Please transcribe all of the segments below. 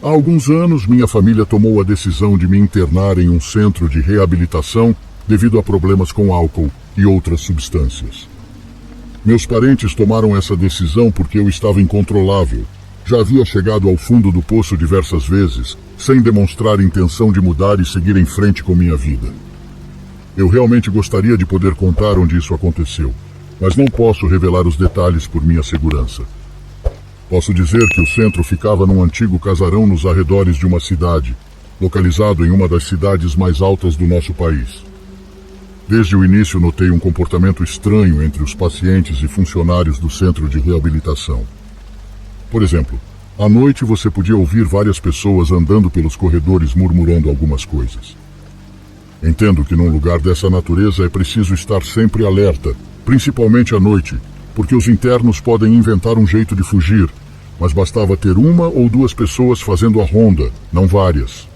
Há alguns anos, minha família tomou a decisão de me internar em um centro de reabilitação devido a problemas com álcool e outras substâncias. Meus parentes tomaram essa decisão porque eu estava incontrolável. Já havia chegado ao fundo do poço diversas vezes, sem demonstrar intenção de mudar e seguir em frente com minha vida. Eu realmente gostaria de poder contar onde isso aconteceu, mas não posso revelar os detalhes por minha segurança. Posso dizer que o centro ficava num antigo casarão nos arredores de uma cidade, localizado em uma das cidades mais altas do nosso país. Desde o início notei um comportamento estranho entre os pacientes e funcionários do centro de reabilitação. Por exemplo, à noite você podia ouvir várias pessoas andando pelos corredores murmurando algumas coisas. Entendo que num lugar dessa natureza é preciso estar sempre alerta, principalmente à noite, porque os internos podem inventar um jeito de fugir, mas bastava ter uma ou duas pessoas fazendo a ronda, não várias.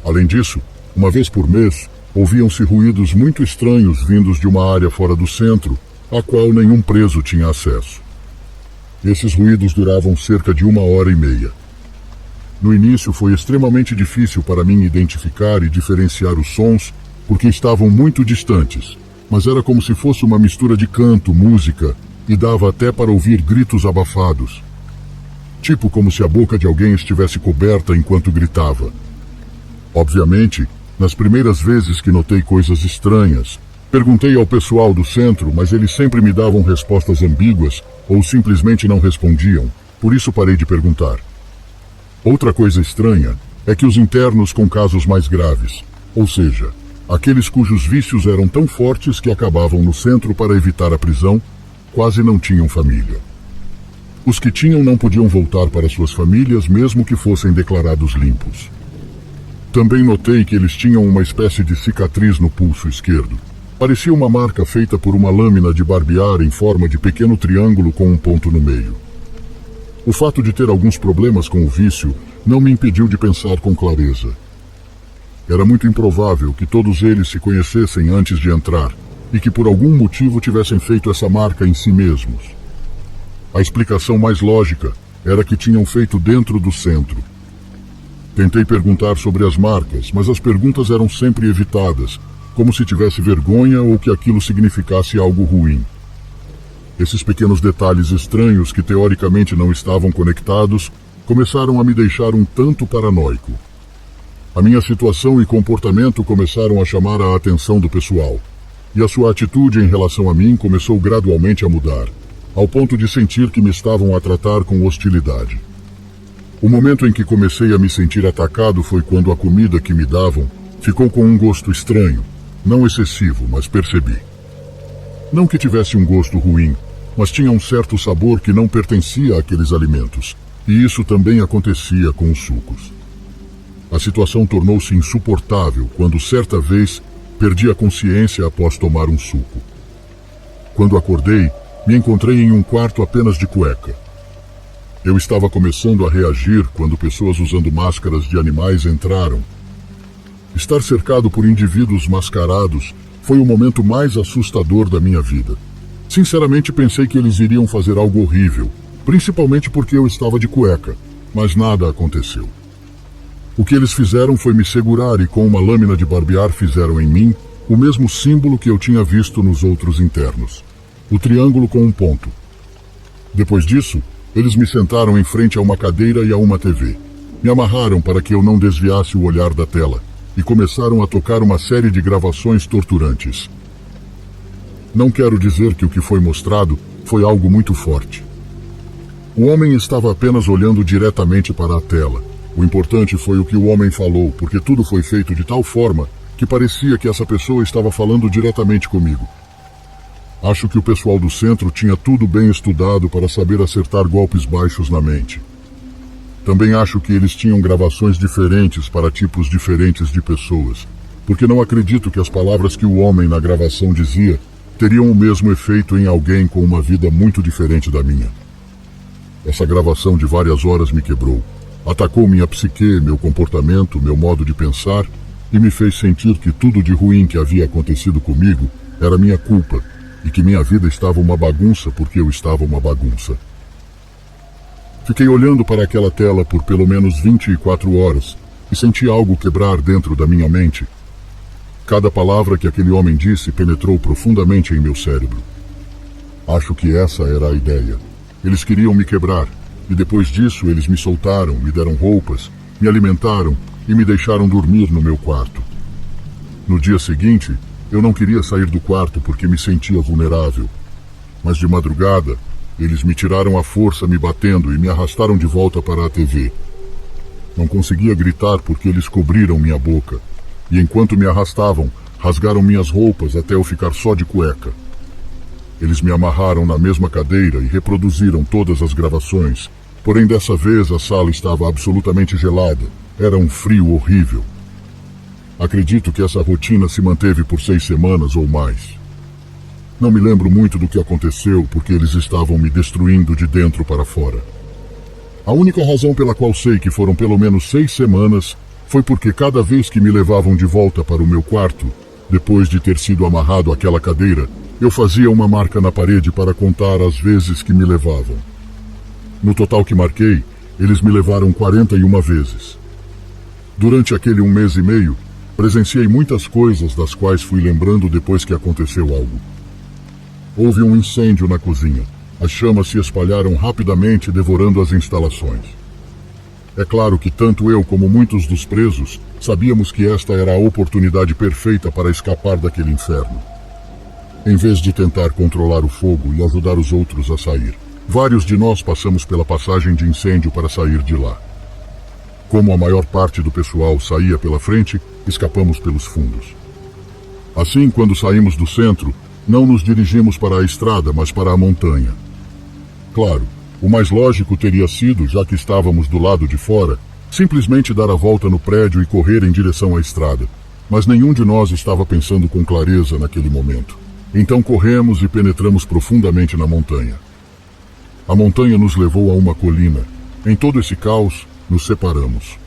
Além disso, uma vez por mês, ouviam-se ruídos muito estranhos vindos de uma área fora do centro, a qual nenhum preso tinha acesso. Esses ruídos duravam cerca de 1h30. No início foi extremamente difícil para mim identificar e diferenciar os sons, porque estavam muito distantes, mas era como se fosse uma mistura de canto, música, e dava até para ouvir gritos abafados. Tipo como se a boca de alguém estivesse coberta enquanto gritava. Obviamente, nas primeiras vezes que notei coisas estranhas, perguntei ao pessoal do centro, mas eles sempre me davam respostas ambíguas ou simplesmente não respondiam, por isso parei de perguntar. Outra coisa estranha é que os internos com casos mais graves, ou seja, aqueles cujos vícios eram tão fortes que acabavam no centro para evitar a prisão, quase não tinham família. Os que tinham não podiam voltar para suas famílias mesmo que fossem declarados limpos. Também notei que eles tinham uma espécie de cicatriz no pulso esquerdo. Parecia uma marca feita por uma lâmina de barbear em forma de pequeno triângulo com um ponto no meio. O fato de ter alguns problemas com o vício não me impediu de pensar com clareza. Era muito improvável que todos eles se conhecessem antes de entrar e que por algum motivo tivessem feito essa marca em si mesmos. A explicação mais lógica era que tinham feito dentro do centro. Tentei perguntar sobre as marcas, mas as perguntas eram sempre evitadas, como se tivesse vergonha ou que aquilo significasse algo ruim. Esses pequenos detalhes estranhos que teoricamente não estavam conectados começaram a me deixar um tanto paranoico. A minha situação e comportamento começaram a chamar a atenção do pessoal, e a sua atitude em relação a mim começou gradualmente a mudar, ao ponto de sentir que me estavam a tratar com hostilidade. O momento em que comecei a me sentir atacado foi quando a comida que me davam ficou com um gosto estranho, não excessivo, mas percebi. Não que tivesse um gosto ruim, mas tinha um certo sabor que não pertencia àqueles alimentos, e isso também acontecia com os sucos. A situação tornou-se insuportável quando, certa vez, perdi a consciência após tomar um suco. Quando acordei, me encontrei em um quarto apenas de cueca. Eu estava começando a reagir quando pessoas usando máscaras de animais entraram. Estar cercado por indivíduos mascarados foi o momento mais assustador da minha vida. Sinceramente, pensei que eles iriam fazer algo horrível, principalmente porque eu estava de cueca, mas nada aconteceu. O que eles fizeram foi me segurar e com uma lâmina de barbear fizeram em mim o mesmo símbolo que eu tinha visto nos outros internos, o triângulo com um ponto. Depois disso, eles me sentaram em frente a uma cadeira e a uma TV. Me amarraram para que eu não desviasse o olhar da tela e começaram a tocar uma série de gravações torturantes. Não quero dizer que o que foi mostrado foi algo muito forte. O homem estava apenas olhando diretamente para a tela. O importante foi o que o homem falou, porque tudo foi feito de tal forma que parecia que essa pessoa estava falando diretamente comigo. Acho que o pessoal do centro tinha tudo bem estudado para saber acertar golpes baixos na mente. Também acho que eles tinham gravações diferentes para tipos diferentes de pessoas, porque não acredito que as palavras que o homem na gravação dizia teriam o mesmo efeito em alguém com uma vida muito diferente da minha. Essa gravação de várias horas me quebrou. Atacou minha psique, meu comportamento, meu modo de pensar e me fez sentir que tudo de ruim que havia acontecido comigo era minha culpa e que minha vida estava uma bagunça porque eu estava uma bagunça. Fiquei olhando para aquela tela por pelo menos 24 horas e senti algo quebrar dentro da minha mente. Cada palavra que aquele homem disse penetrou profundamente em meu cérebro. Acho que essa era a ideia. Eles queriam me quebrar, e depois disso eles me soltaram, me deram roupas, me alimentaram e me deixaram dormir no meu quarto. No dia seguinte, eu não queria sair do quarto porque me sentia vulnerável. Mas de madrugada, eles me tiraram à força me batendo e me arrastaram de volta para a TV. Não conseguia gritar porque eles cobriram minha boca. E enquanto me arrastavam, rasgaram minhas roupas até eu ficar só de cueca. Eles me amarraram na mesma cadeira e reproduziram todas as gravações. Porém, dessa vez a sala estava absolutamente gelada. Era um frio horrível. Acredito que essa rotina se manteve por 6 semanas ou mais. Não me lembro muito do que aconteceu porque eles estavam me destruindo de dentro para fora. A única razão pela qual sei que foram pelo menos 6 semanas foi porque cada vez que me levavam de volta para o meu quarto, depois de ter sido amarrado àquela cadeira, eu fazia uma marca na parede para contar as vezes que me levavam. No total que marquei, eles me levaram 41 vezes. Durante aquele 1 mês e meio, presenciei muitas coisas das quais fui lembrando depois que aconteceu algo. Houve um incêndio na cozinha. As chamas se espalharam rapidamente, devorando as instalações. É claro que tanto eu como muitos dos presos sabíamos que esta era a oportunidade perfeita para escapar daquele inferno. Em vez de tentar controlar o fogo e ajudar os outros a sair, vários de nós passamos pela passagem de incêndio para sair de lá. Como a maior parte do pessoal saía pela frente, escapamos pelos fundos. Assim, quando saímos do centro, não nos dirigimos para a estrada, mas para a montanha. Claro, o mais lógico teria sido, já que estávamos do lado de fora, simplesmente dar a volta no prédio e correr em direção à estrada. Mas nenhum de nós estava pensando com clareza naquele momento. Então corremos e penetramos profundamente na montanha. A montanha nos levou a uma colina. Em todo esse caos, nos separamos.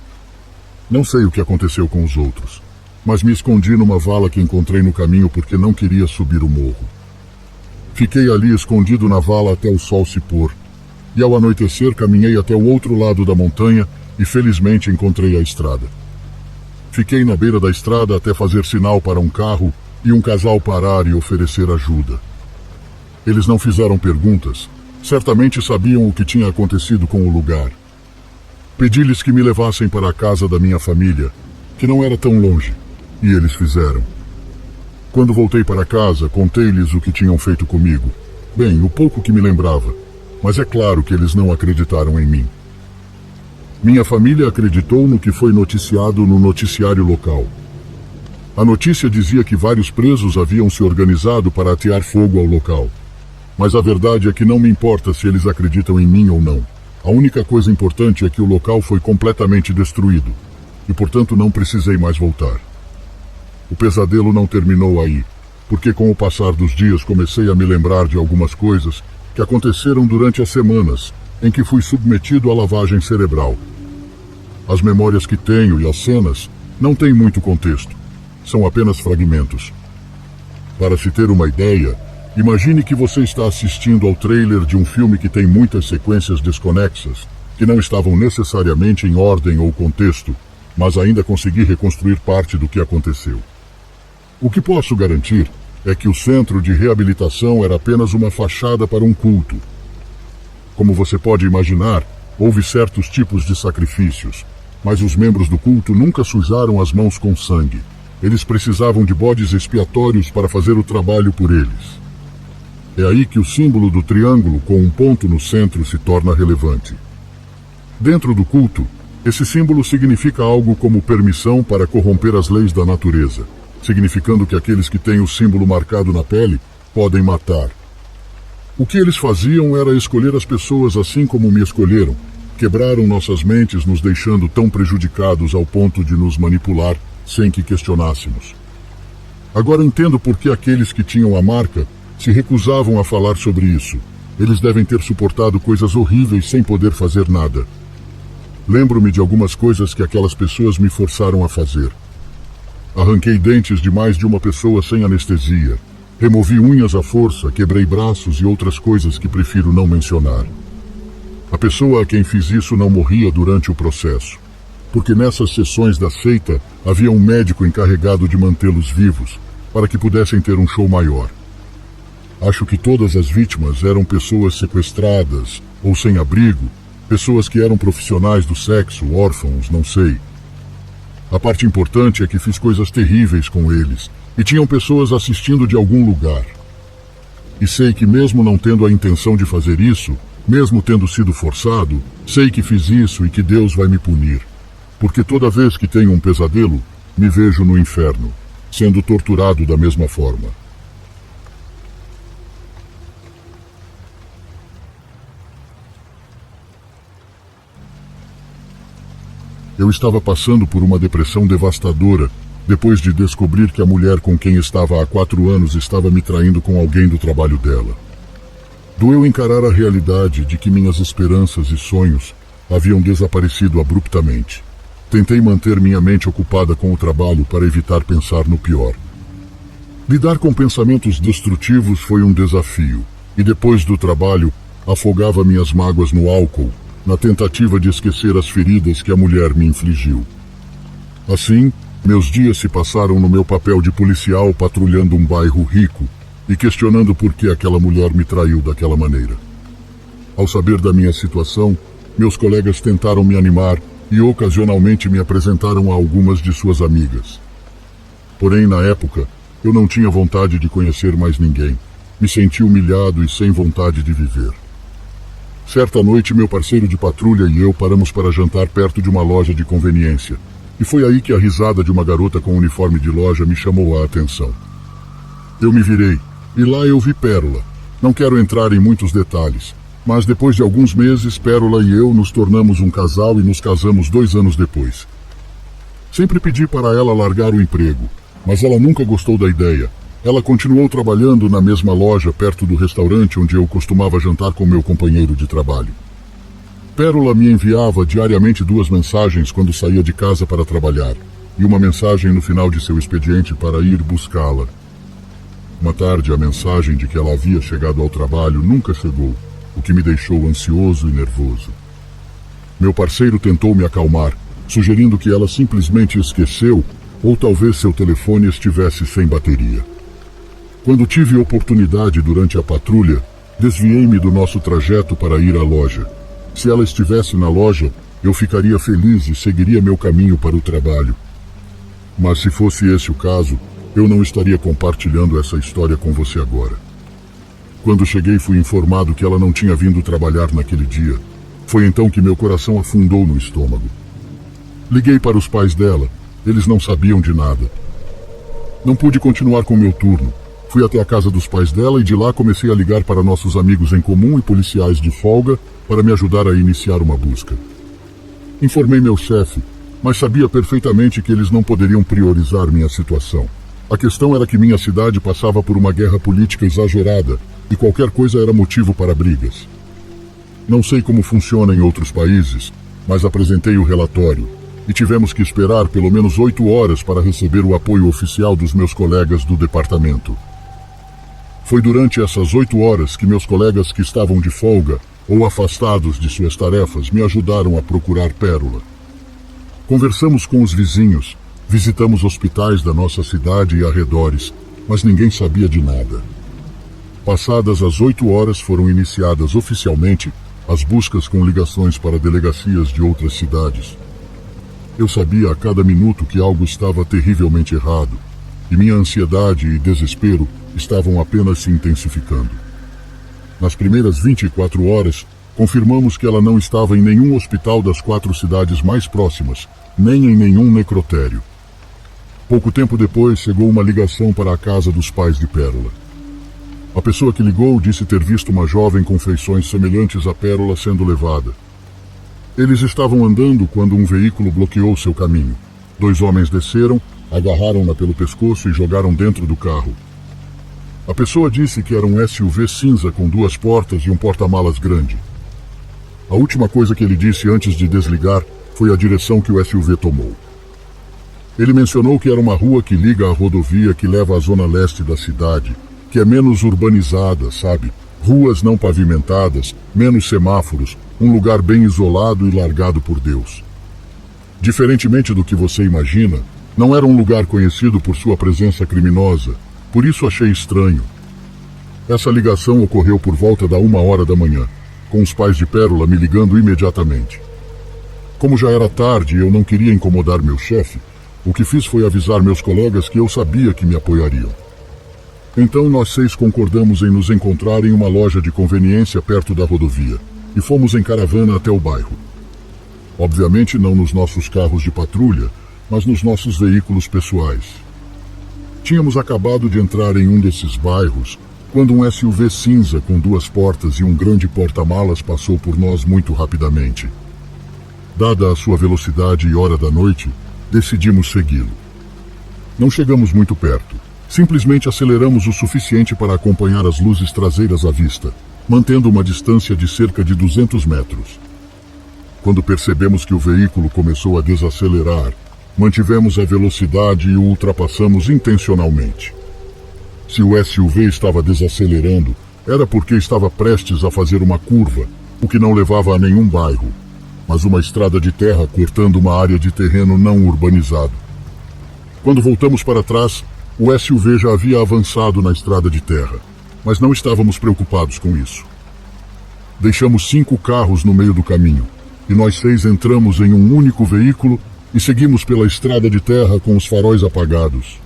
Não sei o que aconteceu com os outros, mas me escondi numa vala que encontrei no caminho porque não queria subir o morro. Fiquei ali escondido na vala até o sol se pôr. E ao anoitecer caminhei até o outro lado da montanha e felizmente encontrei a estrada. Fiquei na beira da estrada até fazer sinal para um carro e um casal parar e oferecer ajuda. Eles não fizeram perguntas, certamente sabiam o que tinha acontecido com o lugar. Pedi-lhes que me levassem para a casa da minha família, que não era tão longe, e eles fizeram. Quando voltei para casa, contei-lhes o que tinham feito comigo. Bem, o pouco que me lembrava. Mas é claro que eles não acreditaram em mim. Minha família acreditou no que foi noticiado no noticiário local. A notícia dizia que vários presos haviam se organizado para atear fogo ao local. Mas a verdade é que não me importa se eles acreditam em mim ou não. A única coisa importante é que o local foi completamente destruído. E, portanto, não precisei mais voltar. O pesadelo não terminou aí, porque com o passar dos dias comecei a me lembrar de algumas coisas que aconteceram durante as semanas em que fui submetido à lavagem cerebral. As memórias que tenho e as cenas não têm muito contexto, são apenas fragmentos. Para se ter uma ideia, imagine que você está assistindo ao trailer de um filme que tem muitas sequências desconexas, que não estavam necessariamente em ordem ou contexto, mas ainda consegui reconstruir parte do que aconteceu. O que posso garantir é que o centro de reabilitação era apenas uma fachada para um culto. Como você pode imaginar, houve certos tipos de sacrifícios, mas os membros do culto nunca sujaram as mãos com sangue. Eles precisavam de bodes expiatórios para fazer o trabalho por eles. É aí que o símbolo do triângulo com um ponto no centro se torna relevante. Dentro do culto, esse símbolo significa algo como permissão para corromper as leis da natureza, significando que aqueles que têm o símbolo marcado na pele podem matar. O que eles faziam era escolher as pessoas assim como me escolheram. Quebraram nossas mentes, nos deixando tão prejudicados ao ponto de nos manipular sem que questionássemos. Agora entendo por que aqueles que tinham a marca se recusavam a falar sobre isso. Eles devem ter suportado coisas horríveis sem poder fazer nada. Lembro-me de algumas coisas que aquelas pessoas me forçaram a fazer. Arranquei dentes de mais de uma pessoa sem anestesia. Removi unhas à força, quebrei braços e outras coisas que prefiro não mencionar. A pessoa a quem fiz isso não morria durante o processo, porque nessas sessões da seita havia um médico encarregado de mantê-los vivos, para que pudessem ter um show maior. Acho que todas as vítimas eram pessoas sequestradas ou sem abrigo, pessoas que eram profissionais do sexo, órfãos, não sei. A parte importante é que fiz coisas terríveis com eles, e tinham pessoas assistindo de algum lugar. E sei que mesmo não tendo a intenção de fazer isso, mesmo tendo sido forçado, sei que fiz isso e que Deus vai me punir. Porque toda vez que tenho um pesadelo, me vejo no inferno, sendo torturado da mesma forma. Eu estava passando por uma depressão devastadora, depois de descobrir que a mulher com quem estava há 4 anos estava me traindo com alguém do trabalho dela. Doeu encarar a realidade de que minhas esperanças e sonhos haviam desaparecido abruptamente. Tentei manter minha mente ocupada com o trabalho para evitar pensar no pior. Lidar com pensamentos destrutivos foi um desafio, e depois do trabalho, afogava minhas mágoas no álcool, na tentativa de esquecer as feridas que a mulher me infligiu. Assim, meus dias se passaram no meu papel de policial patrulhando um bairro rico e questionando por que aquela mulher me traiu daquela maneira. Ao saber da minha situação, meus colegas tentaram me animar e ocasionalmente me apresentaram a algumas de suas amigas. Porém, na época, eu não tinha vontade de conhecer mais ninguém. Me senti humilhado e sem vontade de viver. Certa noite, meu parceiro de patrulha e eu paramos para jantar perto de uma loja de conveniência. E foi aí que a risada de uma garota com uniforme de loja me chamou a atenção. Eu me virei, e lá eu vi Pérola. Não quero entrar em muitos detalhes, mas depois de alguns meses, Pérola e eu nos tornamos um casal e nos casamos 2 anos depois. Sempre pedi para ela largar o emprego, mas ela nunca gostou da ideia. Ela continuou trabalhando na mesma loja perto do restaurante onde eu costumava jantar com meu companheiro de trabalho. Pérola me enviava diariamente 2 mensagens quando saía de casa para trabalhar, e uma mensagem no final de seu expediente para ir buscá-la. Uma tarde, a mensagem de que ela havia chegado ao trabalho nunca chegou, o que me deixou ansioso e nervoso. Meu parceiro tentou me acalmar, sugerindo que ela simplesmente esqueceu ou talvez seu telefone estivesse sem bateria. Quando tive oportunidade durante a patrulha, desviei-me do nosso trajeto para ir à loja. Se ela estivesse na loja, eu ficaria feliz e seguiria meu caminho para o trabalho. Mas se fosse esse o caso, eu não estaria compartilhando essa história com você agora. Quando cheguei, fui informado que ela não tinha vindo trabalhar naquele dia. Foi então que meu coração afundou no estômago. Liguei para os pais dela. Eles não sabiam de nada. Não pude continuar com meu turno. Fui até a casa dos pais dela e de lá comecei a ligar para nossos amigos em comum e policiais de folga para me ajudar a iniciar uma busca. Informei meu chefe, mas sabia perfeitamente que eles não poderiam priorizar minha situação. A questão era que minha cidade passava por uma guerra política exagerada e qualquer coisa era motivo para brigas. Não sei como funciona em outros países, mas apresentei o relatório e tivemos que esperar pelo menos 8 horas para receber o apoio oficial dos meus colegas do departamento. Foi durante essas 8 horas que meus colegas que estavam de folga ou afastados de suas tarefas me ajudaram a procurar Pérola. Conversamos com os vizinhos, visitamos hospitais da nossa cidade e arredores, mas ninguém sabia de nada. Passadas as 8 horas, foram iniciadas oficialmente as buscas com ligações para delegacias de outras cidades. Eu sabia a cada minuto que algo estava terrivelmente errado, e minha ansiedade e desespero estavam apenas se intensificando. Nas primeiras 24 horas, confirmamos que ela não estava em nenhum hospital das 4 cidades mais próximas, nem em nenhum necrotério. Pouco tempo depois, chegou uma ligação para a casa dos pais de Pérola. A pessoa que ligou disse ter visto uma jovem com feições semelhantes à Pérola sendo levada. Eles estavam andando quando um veículo bloqueou seu caminho. 2 homens desceram, agarraram-na pelo pescoço e jogaram dentro do carro. A pessoa disse que era um SUV cinza com 2 portas e um porta-malas grande. A última coisa que ele disse antes de desligar foi a direção que o SUV tomou. Ele mencionou que era uma rua que liga à rodovia que leva à zona leste da cidade, que é menos urbanizada, sabe? Ruas não pavimentadas, menos semáforos, um lugar bem isolado e largado por Deus. Diferentemente do que você imagina, não era um lugar conhecido por sua presença criminosa, por isso achei estranho. Essa ligação ocorreu por volta da 1h da manhã, com os pais de Pérola me ligando imediatamente. Como já era tarde e eu não queria incomodar meu chefe, o que fiz foi avisar meus colegas que eu sabia que me apoiariam. Então nós 6 concordamos em nos encontrar em uma loja de conveniência perto da rodovia e fomos em caravana até o bairro. Obviamente não nos nossos carros de patrulha, mas nos nossos veículos pessoais. Tínhamos acabado de entrar em um desses bairros quando um SUV cinza com 2 portas e um grande porta-malas passou por nós muito rapidamente. Dada a sua velocidade e hora da noite, decidimos segui-lo. Não chegamos muito perto. Simplesmente aceleramos o suficiente para acompanhar as luzes traseiras à vista, mantendo uma distância de cerca de 200 metros. Quando percebemos que o veículo começou a desacelerar, mantivemos a velocidade e o ultrapassamos intencionalmente. Se o SUV estava desacelerando, era porque estava prestes a fazer uma curva, o que não levava a nenhum bairro, mas uma estrada de terra cortando uma área de terreno não urbanizado. Quando voltamos para trás, o SUV já havia avançado na estrada de terra, mas não estávamos preocupados com isso. Deixamos 5 carros no meio do caminho, e nós 6 entramos em um único veículo e seguimos pela estrada de terra com os faróis apagados.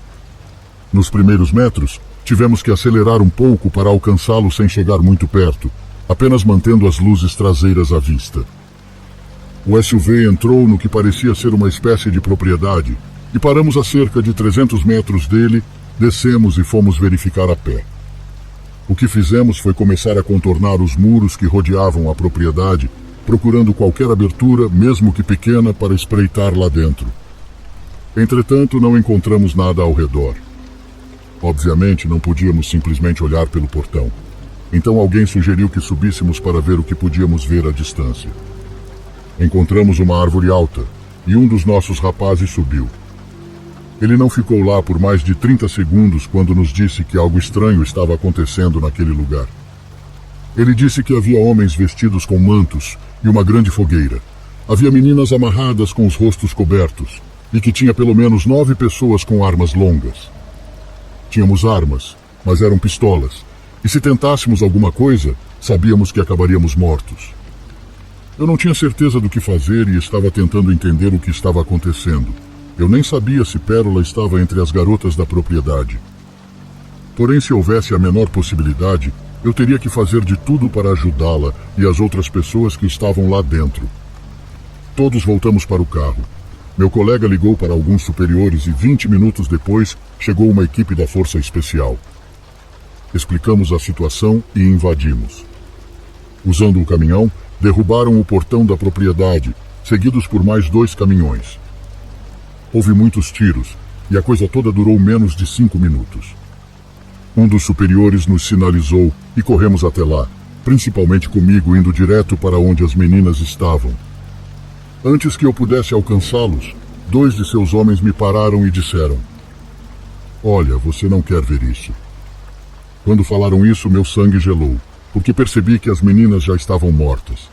Nos primeiros metros, tivemos que acelerar um pouco para alcançá-lo sem chegar muito perto, apenas mantendo as luzes traseiras à vista. O SUV entrou no que parecia ser uma espécie de propriedade e paramos a cerca de 300 metros dele, descemos e fomos verificar a pé. O que fizemos foi começar a contornar os muros que rodeavam a propriedade, procurando qualquer abertura, mesmo que pequena, para espreitar lá dentro. Entretanto, não encontramos nada ao redor. Obviamente, não podíamos simplesmente olhar pelo portão. Então alguém sugeriu que subíssemos para ver o que podíamos ver à distância. Encontramos uma árvore alta, e um dos nossos rapazes subiu. Ele não ficou lá por mais de 30 segundos quando nos disse que algo estranho estava acontecendo naquele lugar. Ele disse que havia homens vestidos com mantos e uma grande fogueira. Havia meninas amarradas com os rostos cobertos e que tinha pelo menos 9 pessoas com armas longas. Tínhamos armas, mas eram pistolas, e se tentássemos alguma coisa, sabíamos que acabaríamos mortos. Eu não tinha certeza do que fazer e estava tentando entender o que estava acontecendo. Eu nem sabia se Pérola estava entre as garotas da propriedade. Porém, se houvesse a menor possibilidade, eu teria que fazer de tudo para ajudá-la e as outras pessoas que estavam lá dentro. Todos voltamos para o carro. Meu colega ligou para alguns superiores e 20 minutos depois chegou uma equipe da Força Especial. Explicamos a situação e invadimos. Usando o caminhão, derrubaram o portão da propriedade, seguidos por mais 2 caminhões. Houve muitos tiros, e a coisa toda durou menos de 5 minutos. Um dos superiores nos sinalizou e corremos até lá, principalmente comigo indo direto para onde as meninas estavam. Antes que eu pudesse alcançá-los, 2 de seus homens me pararam e disseram: "Olha, você não quer ver isso." Quando falaram isso, meu sangue gelou, porque percebi que as meninas já estavam mortas.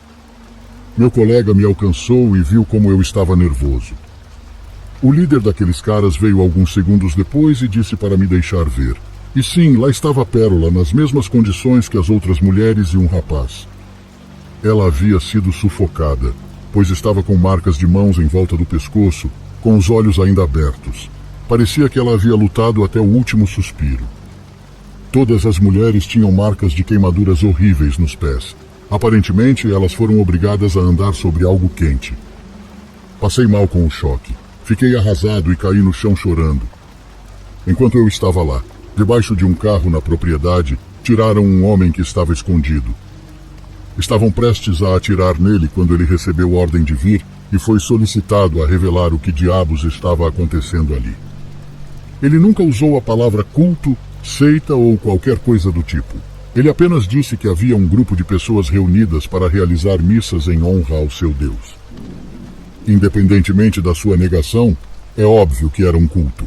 Meu colega me alcançou e viu como eu estava nervoso. O líder daqueles caras veio alguns segundos depois e disse para me deixar ver. E sim, lá estava a Pérola, nas mesmas condições que as outras mulheres e um rapaz. Ela havia sido sufocada, pois estava com marcas de mãos em volta do pescoço, com os olhos ainda abertos. Parecia que ela havia lutado até o último suspiro. Todas as mulheres tinham marcas de queimaduras horríveis nos pés. Aparentemente, elas foram obrigadas a andar sobre algo quente. Passei mal com o choque. Fiquei arrasado e caí no chão chorando. Enquanto eu estava lá, debaixo de um carro na propriedade, tiraram um homem que estava escondido. Estavam prestes a atirar nele quando ele recebeu ordem de vir e foi solicitado a revelar o que diabos estava acontecendo ali. Ele nunca usou a palavra culto, seita ou qualquer coisa do tipo. Ele apenas disse que havia um grupo de pessoas reunidas para realizar missas em honra ao seu Deus. Independentemente da sua negação, é óbvio que era um culto.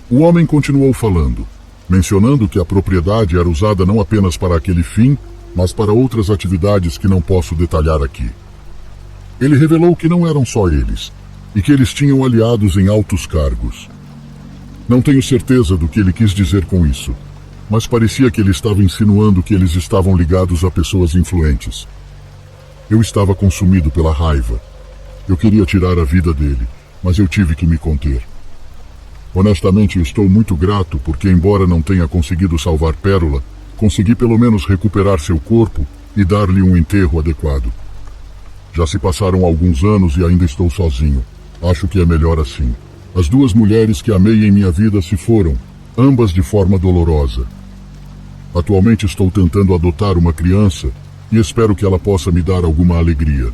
O homem continuou falando, mencionando que a propriedade era usada não apenas para aquele fim, mas para outras atividades que não posso detalhar aqui. Ele revelou que não eram só eles, e que eles tinham aliados em altos cargos. Não tenho certeza do que ele quis dizer com isso, mas parecia que ele estava insinuando que eles estavam ligados a pessoas influentes. Eu estava consumido pela raiva. Eu queria tirar a vida dele, mas eu tive que me conter. Honestamente, estou muito grato porque, embora não tenha conseguido salvar Pérola, consegui pelo menos recuperar seu corpo e dar-lhe um enterro adequado. Já se passaram alguns anos e ainda estou sozinho. Acho que é melhor assim. As duas mulheres que amei em minha vida se foram, ambas de forma dolorosa. Atualmente estou tentando adotar uma criança e espero que ela possa me dar alguma alegria.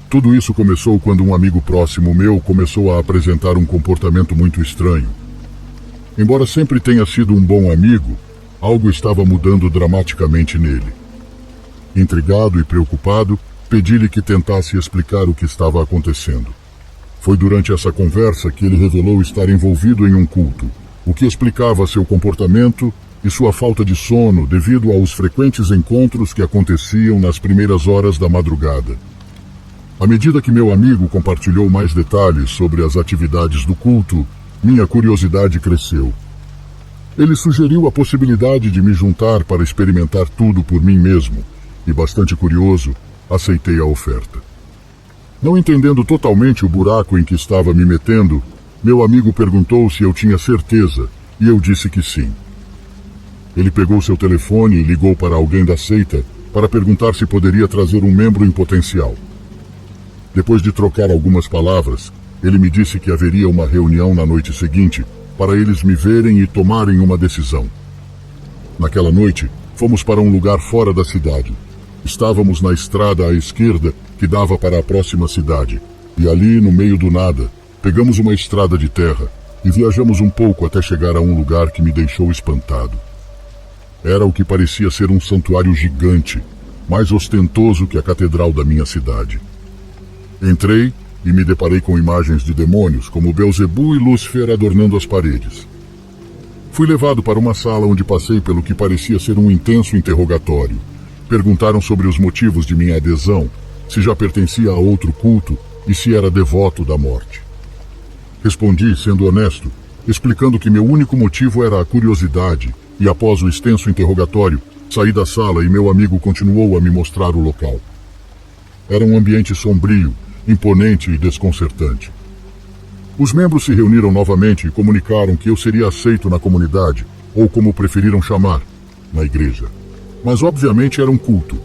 Tudo isso começou quando um amigo próximo meu começou a apresentar um comportamento muito estranho. Embora sempre tenha sido um bom amigo, algo estava mudando dramaticamente nele. Intrigado e preocupado, pedi-lhe que tentasse explicar o que estava acontecendo. Foi durante essa conversa que ele revelou estar envolvido em um culto, o que explicava seu comportamento e sua falta de sono devido aos frequentes encontros que aconteciam nas primeiras horas da madrugada. À medida que meu amigo compartilhou mais detalhes sobre as atividades do culto, minha curiosidade cresceu. Ele sugeriu a possibilidade de me juntar para experimentar tudo por mim mesmo, e bastante curioso, aceitei a oferta. Não entendendo totalmente o buraco em que estava me metendo, meu amigo perguntou se eu tinha certeza, e eu disse que sim. Ele pegou seu telefone e ligou para alguém da seita para perguntar se poderia trazer um membro em potencial. Depois de trocar algumas palavras, ele me disse que haveria uma reunião na noite seguinte para eles me verem e tomarem uma decisão. Naquela noite, fomos para um lugar fora da cidade. Estávamos na estrada à esquerda que dava para a próxima cidade, e ali, no meio do nada, pegamos uma estrada de terra e viajamos um pouco até chegar a um lugar que me deixou espantado. Era o que parecia ser um santuário gigante, mais ostentoso que a catedral da minha cidade. Entrei e me deparei com imagens de demônios como Beelzebu e Lúcifer adornando as paredes. Fui levado para uma sala onde passei pelo que parecia ser um intenso interrogatório. Perguntaram sobre os motivos de minha adesão, se já pertencia a outro culto e se era devoto da morte. Respondi, sendo honesto, explicando que meu único motivo era a curiosidade, e após o extenso interrogatório, saí da sala e meu amigo continuou a me mostrar o local. Era um ambiente sombrio, imponente e desconcertante. Os membros se reuniram novamente e comunicaram que eu seria aceito na comunidade, ou como preferiram chamar, na igreja. Mas obviamente era um culto.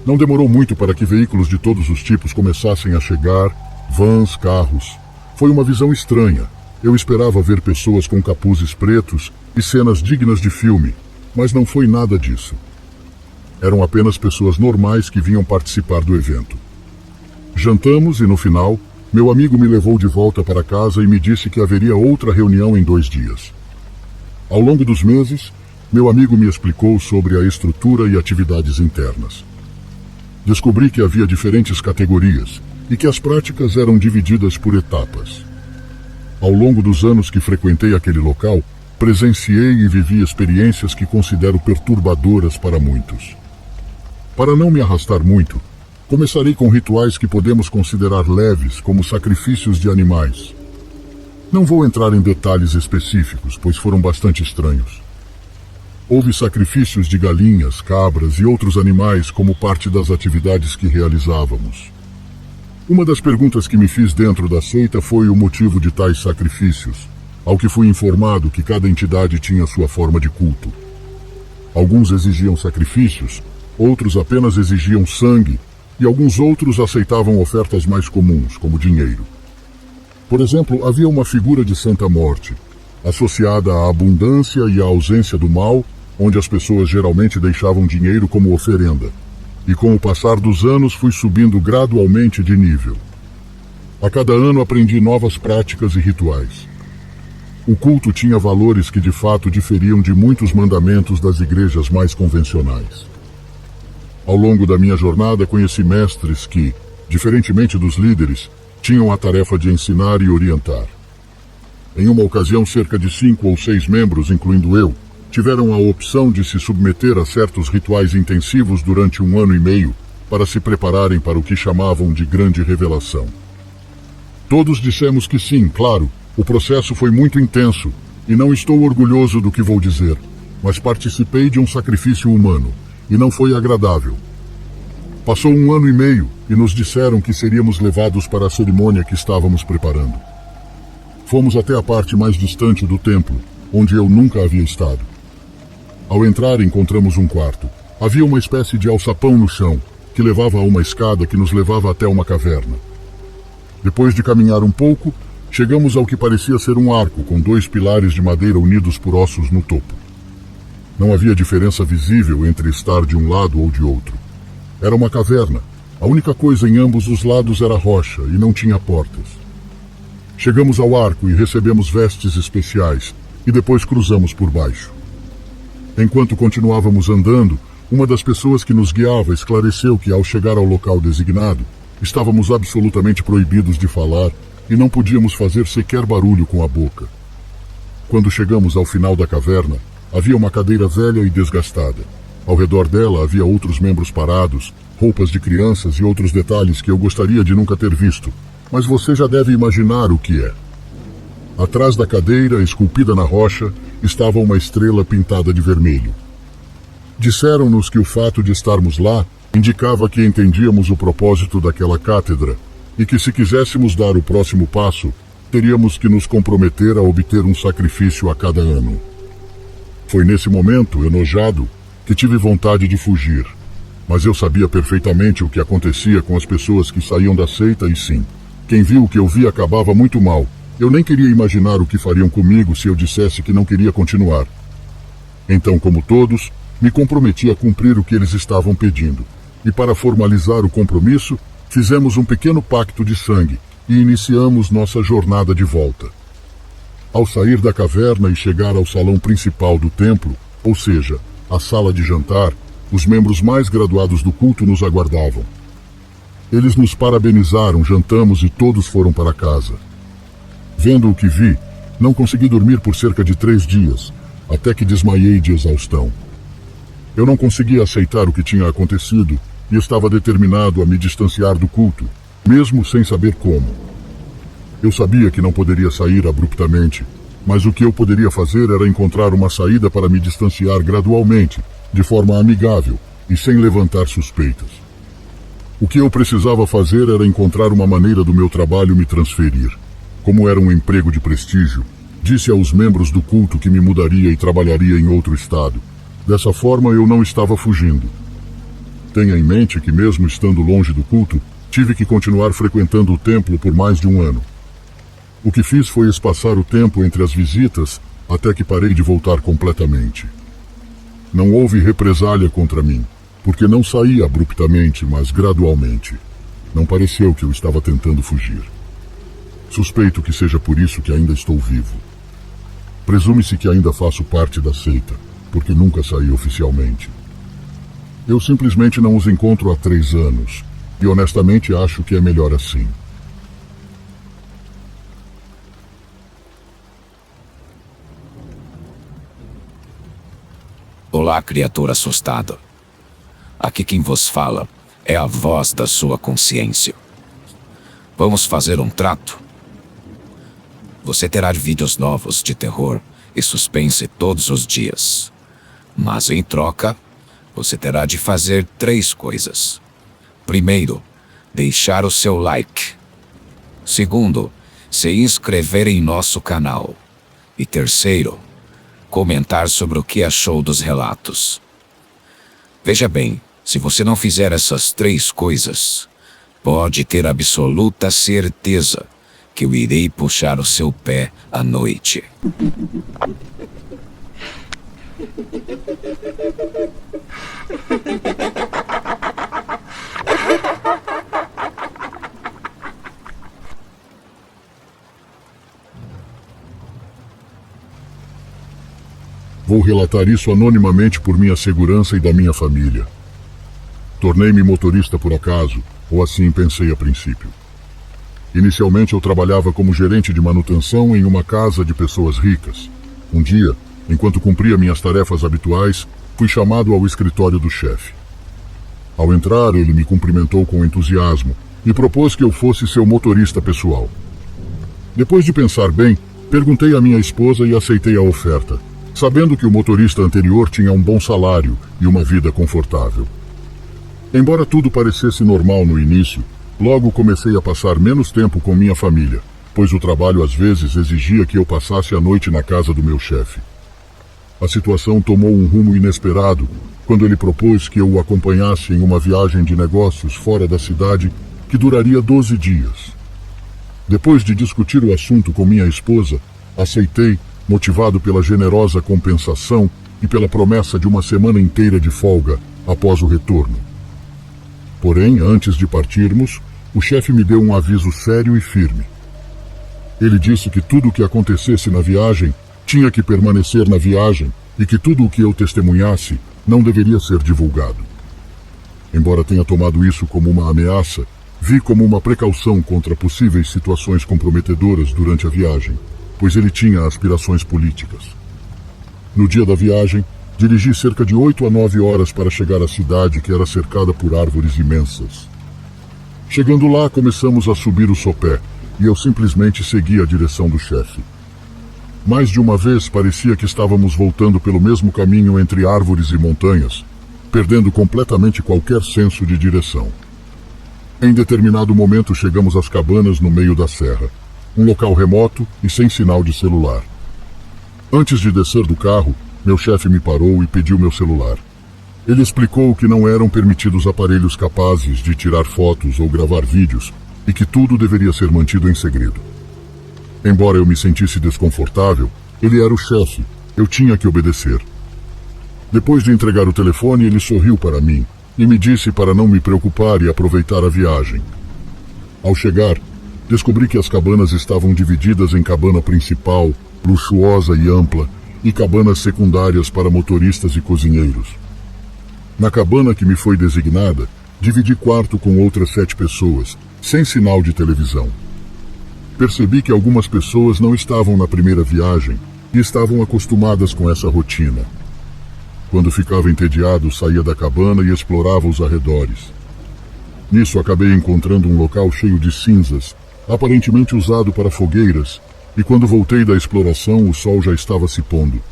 Não demorou muito para que veículos de todos os tipos começassem a chegar, vans, carros. Foi uma visão estranha. Eu esperava ver pessoas com capuzes pretos e cenas dignas de filme, mas não foi nada disso. Eram apenas pessoas normais que vinham participar do evento. Jantamos e, no final, meu amigo me levou de volta para casa e me disse que haveria outra reunião em 2 dias. Ao longo dos meses, meu amigo me explicou sobre a estrutura e atividades internas. Descobri que havia diferentes categorias e que as práticas eram divididas por etapas. Ao longo dos anos que frequentei aquele local, presenciei e vivi experiências que considero perturbadoras para muitos. Para não me arrastar muito, começarei com rituais que podemos considerar leves, como sacrifícios de animais. Não vou entrar em detalhes específicos, pois foram bastante estranhos. Houve sacrifícios de galinhas, cabras e outros animais como parte das atividades que realizávamos. Uma das perguntas que me fiz dentro da seita foi o motivo de tais sacrifícios, ao que fui informado que cada entidade tinha sua forma de culto. Alguns exigiam sacrifícios, outros apenas exigiam sangue, e alguns outros aceitavam ofertas mais comuns, como dinheiro. Por exemplo, havia uma figura de Santa Morte, associada à abundância e à ausência do mal, onde as pessoas geralmente deixavam dinheiro como oferenda. E com o passar dos anos fui subindo gradualmente de nível. A cada ano aprendi novas práticas e rituais. O culto tinha valores que de fato diferiam de muitos mandamentos das igrejas mais convencionais. Ao longo da minha jornada conheci mestres que, diferentemente dos líderes, tinham a tarefa de ensinar e orientar. Em uma ocasião, cerca de 5 ou 6 membros, incluindo eu, tiveram a opção de se submeter a certos rituais intensivos durante 1 ano e meio para se prepararem para o que chamavam de grande revelação. Todos dissemos que sim, claro, o processo foi muito intenso e não estou orgulhoso do que vou dizer, mas participei de um sacrifício humano e não foi agradável. Passou 1 ano e meio e nos disseram que seríamos levados para a cerimônia que estávamos preparando. Fomos até a parte mais distante do templo, onde eu nunca havia estado. Ao entrar, encontramos um quarto. Havia uma espécie de alçapão no chão, que levava a uma escada que nos levava até uma caverna. Depois de caminhar um pouco, chegamos ao que parecia ser um arco com 2 pilares de madeira unidos por ossos no topo. Não havia diferença visível entre estar de um lado ou de outro. Era uma caverna. A única coisa em ambos os lados era rocha e não tinha portas. Chegamos ao arco e recebemos vestes especiais e depois cruzamos por baixo. Enquanto continuávamos andando, uma das pessoas que nos guiava esclareceu que, ao chegar ao local designado, estávamos absolutamente proibidos de falar e não podíamos fazer sequer barulho com a boca. Quando chegamos ao final da caverna, havia uma cadeira velha e desgastada. Ao redor dela havia outros membros parados, roupas de crianças e outros detalhes que eu gostaria de nunca ter visto, mas você já deve imaginar o que é. Atrás da cadeira, esculpida na rocha, estava uma estrela pintada de vermelho. Disseram-nos que o fato de estarmos lá indicava que entendíamos o propósito daquela cátedra e que, se quiséssemos dar o próximo passo, teríamos que nos comprometer a obter um sacrifício a cada ano. Foi nesse momento, enojado, que tive vontade de fugir, mas eu sabia perfeitamente o que acontecia com as pessoas que saíam da seita e sim, quem viu o que eu vi acabava muito mal. Eu nem queria imaginar o que fariam comigo se eu dissesse que não queria continuar. Então, como todos, me comprometi a cumprir o que eles estavam pedindo. E para formalizar o compromisso, fizemos um pequeno pacto de sangue e iniciamos nossa jornada de volta. Ao sair da caverna e chegar ao salão principal do templo, ou seja, a sala de jantar, os membros mais graduados do culto nos aguardavam. Eles nos parabenizaram, jantamos e todos foram para casa. Vendo o que vi, não consegui dormir por cerca de 3 dias, até que desmaiei de exaustão. Eu não conseguia aceitar o que tinha acontecido e estava determinado a me distanciar do culto, mesmo sem saber como. Eu sabia que não poderia sair abruptamente, mas o que eu poderia fazer era encontrar uma saída para me distanciar gradualmente, de forma amigável e sem levantar suspeitas. O que eu precisava fazer era encontrar uma maneira do meu trabalho me transferir. Como era um emprego de prestígio, disse aos membros do culto que me mudaria e trabalharia em outro estado. Dessa forma, eu não estava fugindo. Tenha em mente que, mesmo estando longe do culto, tive que continuar frequentando o templo por mais de 1 ano. O que fiz foi espaçar o tempo entre as visitas até que parei de voltar completamente. Não houve represália contra mim, porque não saí abruptamente, mas gradualmente. Não pareceu que eu estava tentando fugir. Suspeito que seja por isso que ainda estou vivo. Presume-se que ainda faço parte da seita, porque nunca saí oficialmente. Eu simplesmente não os encontro há 3 anos, e honestamente acho que é melhor assim. Olá, criatura assustada. Aqui quem vos fala é a voz da sua consciência. Vamos fazer um trato. Você terá vídeos novos de terror e suspense todos os dias. Mas em troca, você terá de fazer 3 coisas. Primeiro, deixar o seu like. Segundo, se inscrever em nosso canal. E terceiro, comentar sobre o que achou dos relatos. Veja bem, se você não fizer essas 3 coisas, pode ter absoluta certeza que eu irei puxar o seu pé à noite. Vou relatar isso anonimamente por minha segurança e da minha família. Tornei-me motorista por acaso, ou assim pensei a princípio. Inicialmente eu trabalhava como gerente de manutenção em uma casa de pessoas ricas. Um dia, enquanto cumpria minhas tarefas habituais, fui chamado ao escritório do chefe. Ao entrar, ele me cumprimentou com entusiasmo e propôs que eu fosse seu motorista pessoal. Depois de pensar bem, perguntei à minha esposa e aceitei a oferta, sabendo que o motorista anterior tinha um bom salário e uma vida confortável. Embora tudo parecesse normal no início, logo comecei a passar menos tempo com minha família, pois o trabalho às vezes exigia que eu passasse a noite na casa do meu chefe. A situação tomou um rumo inesperado quando ele propôs que eu o acompanhasse em uma viagem de negócios fora da cidade que duraria 12 dias. Depois de discutir o assunto com minha esposa, aceitei, motivado pela generosa compensação e pela promessa de uma semana inteira de folga após o retorno. Porém, antes de partirmos, o chefe me deu um aviso sério e firme. Ele disse que tudo o que acontecesse na viagem tinha que permanecer na viagem e que tudo o que eu testemunhasse não deveria ser divulgado. Embora tenha tomado isso como uma ameaça, vi como uma precaução contra possíveis situações comprometedoras durante a viagem, pois ele tinha aspirações políticas. No dia da viagem, dirigi cerca de 8 a 9 horas para chegar à cidade, que era cercada por árvores imensas. Chegando lá, começamos a subir o sopé, e eu simplesmente segui a direção do chefe. Mais de uma vez parecia que estávamos voltando pelo mesmo caminho entre árvores e montanhas, perdendo completamente qualquer senso de direção. Em determinado momento chegamos às cabanas no meio da serra, um local remoto e sem sinal de celular. Antes de descer do carro, meu chefe me parou e pediu meu celular. Ele explicou que não eram permitidos aparelhos capazes de tirar fotos ou gravar vídeos e que tudo deveria ser mantido em segredo. Embora eu me sentisse desconfortável, ele era o chefe, eu tinha que obedecer. Depois de entregar o telefone, ele sorriu para mim e me disse para não me preocupar e aproveitar a viagem. Ao chegar, descobri que as cabanas estavam divididas em cabana principal, luxuosa e ampla, e cabanas secundárias para motoristas e cozinheiros. Na cabana que me foi designada, dividi quarto com outras 7 pessoas, sem sinal de televisão. Percebi que algumas pessoas não estavam na primeira viagem e estavam acostumadas com essa rotina. Quando ficava entediado, saía da cabana e explorava os arredores. Nisso acabei encontrando um local cheio de cinzas, aparentemente usado para fogueiras, e quando voltei da exploração, o sol já estava se pondo.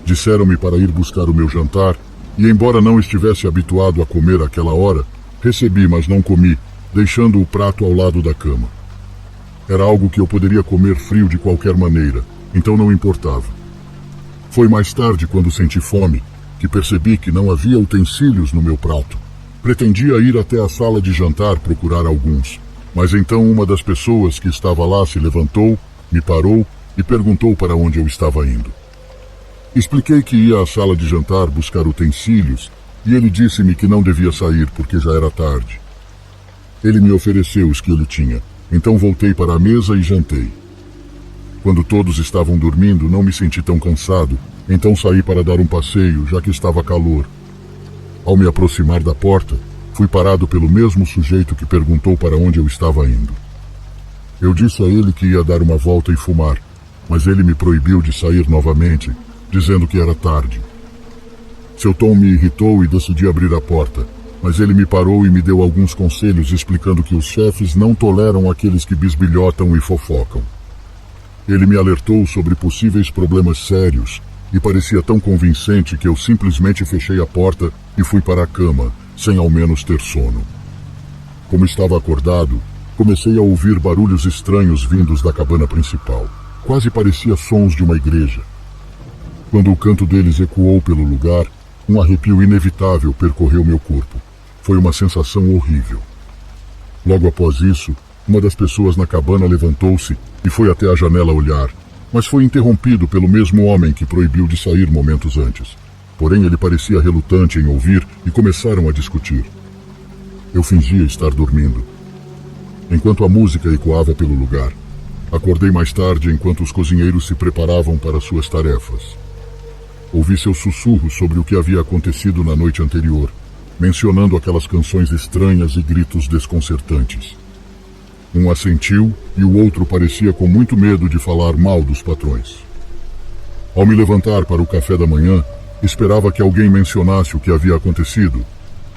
Disseram-me para ir buscar o meu jantar, e embora não estivesse habituado a comer àquela hora, recebi, mas não comi, deixando o prato ao lado da cama. Era algo que eu poderia comer frio de qualquer maneira, então não importava. Foi mais tarde, quando senti fome, que percebi que não havia utensílios no meu prato. Pretendia ir até a sala de jantar procurar alguns, mas então uma das pessoas que estava lá se levantou, me parou e perguntou para onde eu estava indo. Expliquei que ia à sala de jantar buscar utensílios e ele disse-me que não devia sair porque já era tarde. Ele me ofereceu os que ele tinha, então voltei para a mesa e jantei. Quando todos estavam dormindo, não me senti tão cansado, então saí para dar um passeio, já que estava calor. Ao me aproximar da porta, fui parado pelo mesmo sujeito que perguntou para onde eu estava indo. Eu disse a ele que ia dar uma volta e fumar, mas ele me proibiu de sair novamente, dizendo que era tarde. Seu tom me irritou e decidi abrir a porta, mas ele me parou e me deu alguns conselhos explicando que os chefes não toleram aqueles que bisbilhotam e fofocam. Ele me alertou sobre possíveis problemas sérios e parecia tão convincente que eu simplesmente fechei a porta e fui para a cama, sem ao menos ter sono. Como estava acordado, comecei a ouvir barulhos estranhos vindos da cabana principal. Quase parecia sons de uma igreja. Quando o canto deles ecoou pelo lugar, um arrepio inevitável percorreu meu corpo. Foi uma sensação horrível. Logo após isso, uma das pessoas na cabana levantou-se e foi até a janela olhar, mas foi interrompido pelo mesmo homem que proibiu de sair momentos antes. Porém, ele parecia relutante em ouvir e começaram a discutir. Eu fingia estar dormindo. Enquanto a música ecoava pelo lugar, acordei mais tarde enquanto os cozinheiros se preparavam para suas tarefas. Ouvi seus sussurros sobre o que havia acontecido na noite anterior, mencionando aquelas canções estranhas e gritos desconcertantes. Um assentiu e o outro parecia com muito medo de falar mal dos patrões. Ao me levantar para o café da manhã, esperava que alguém mencionasse o que havia acontecido,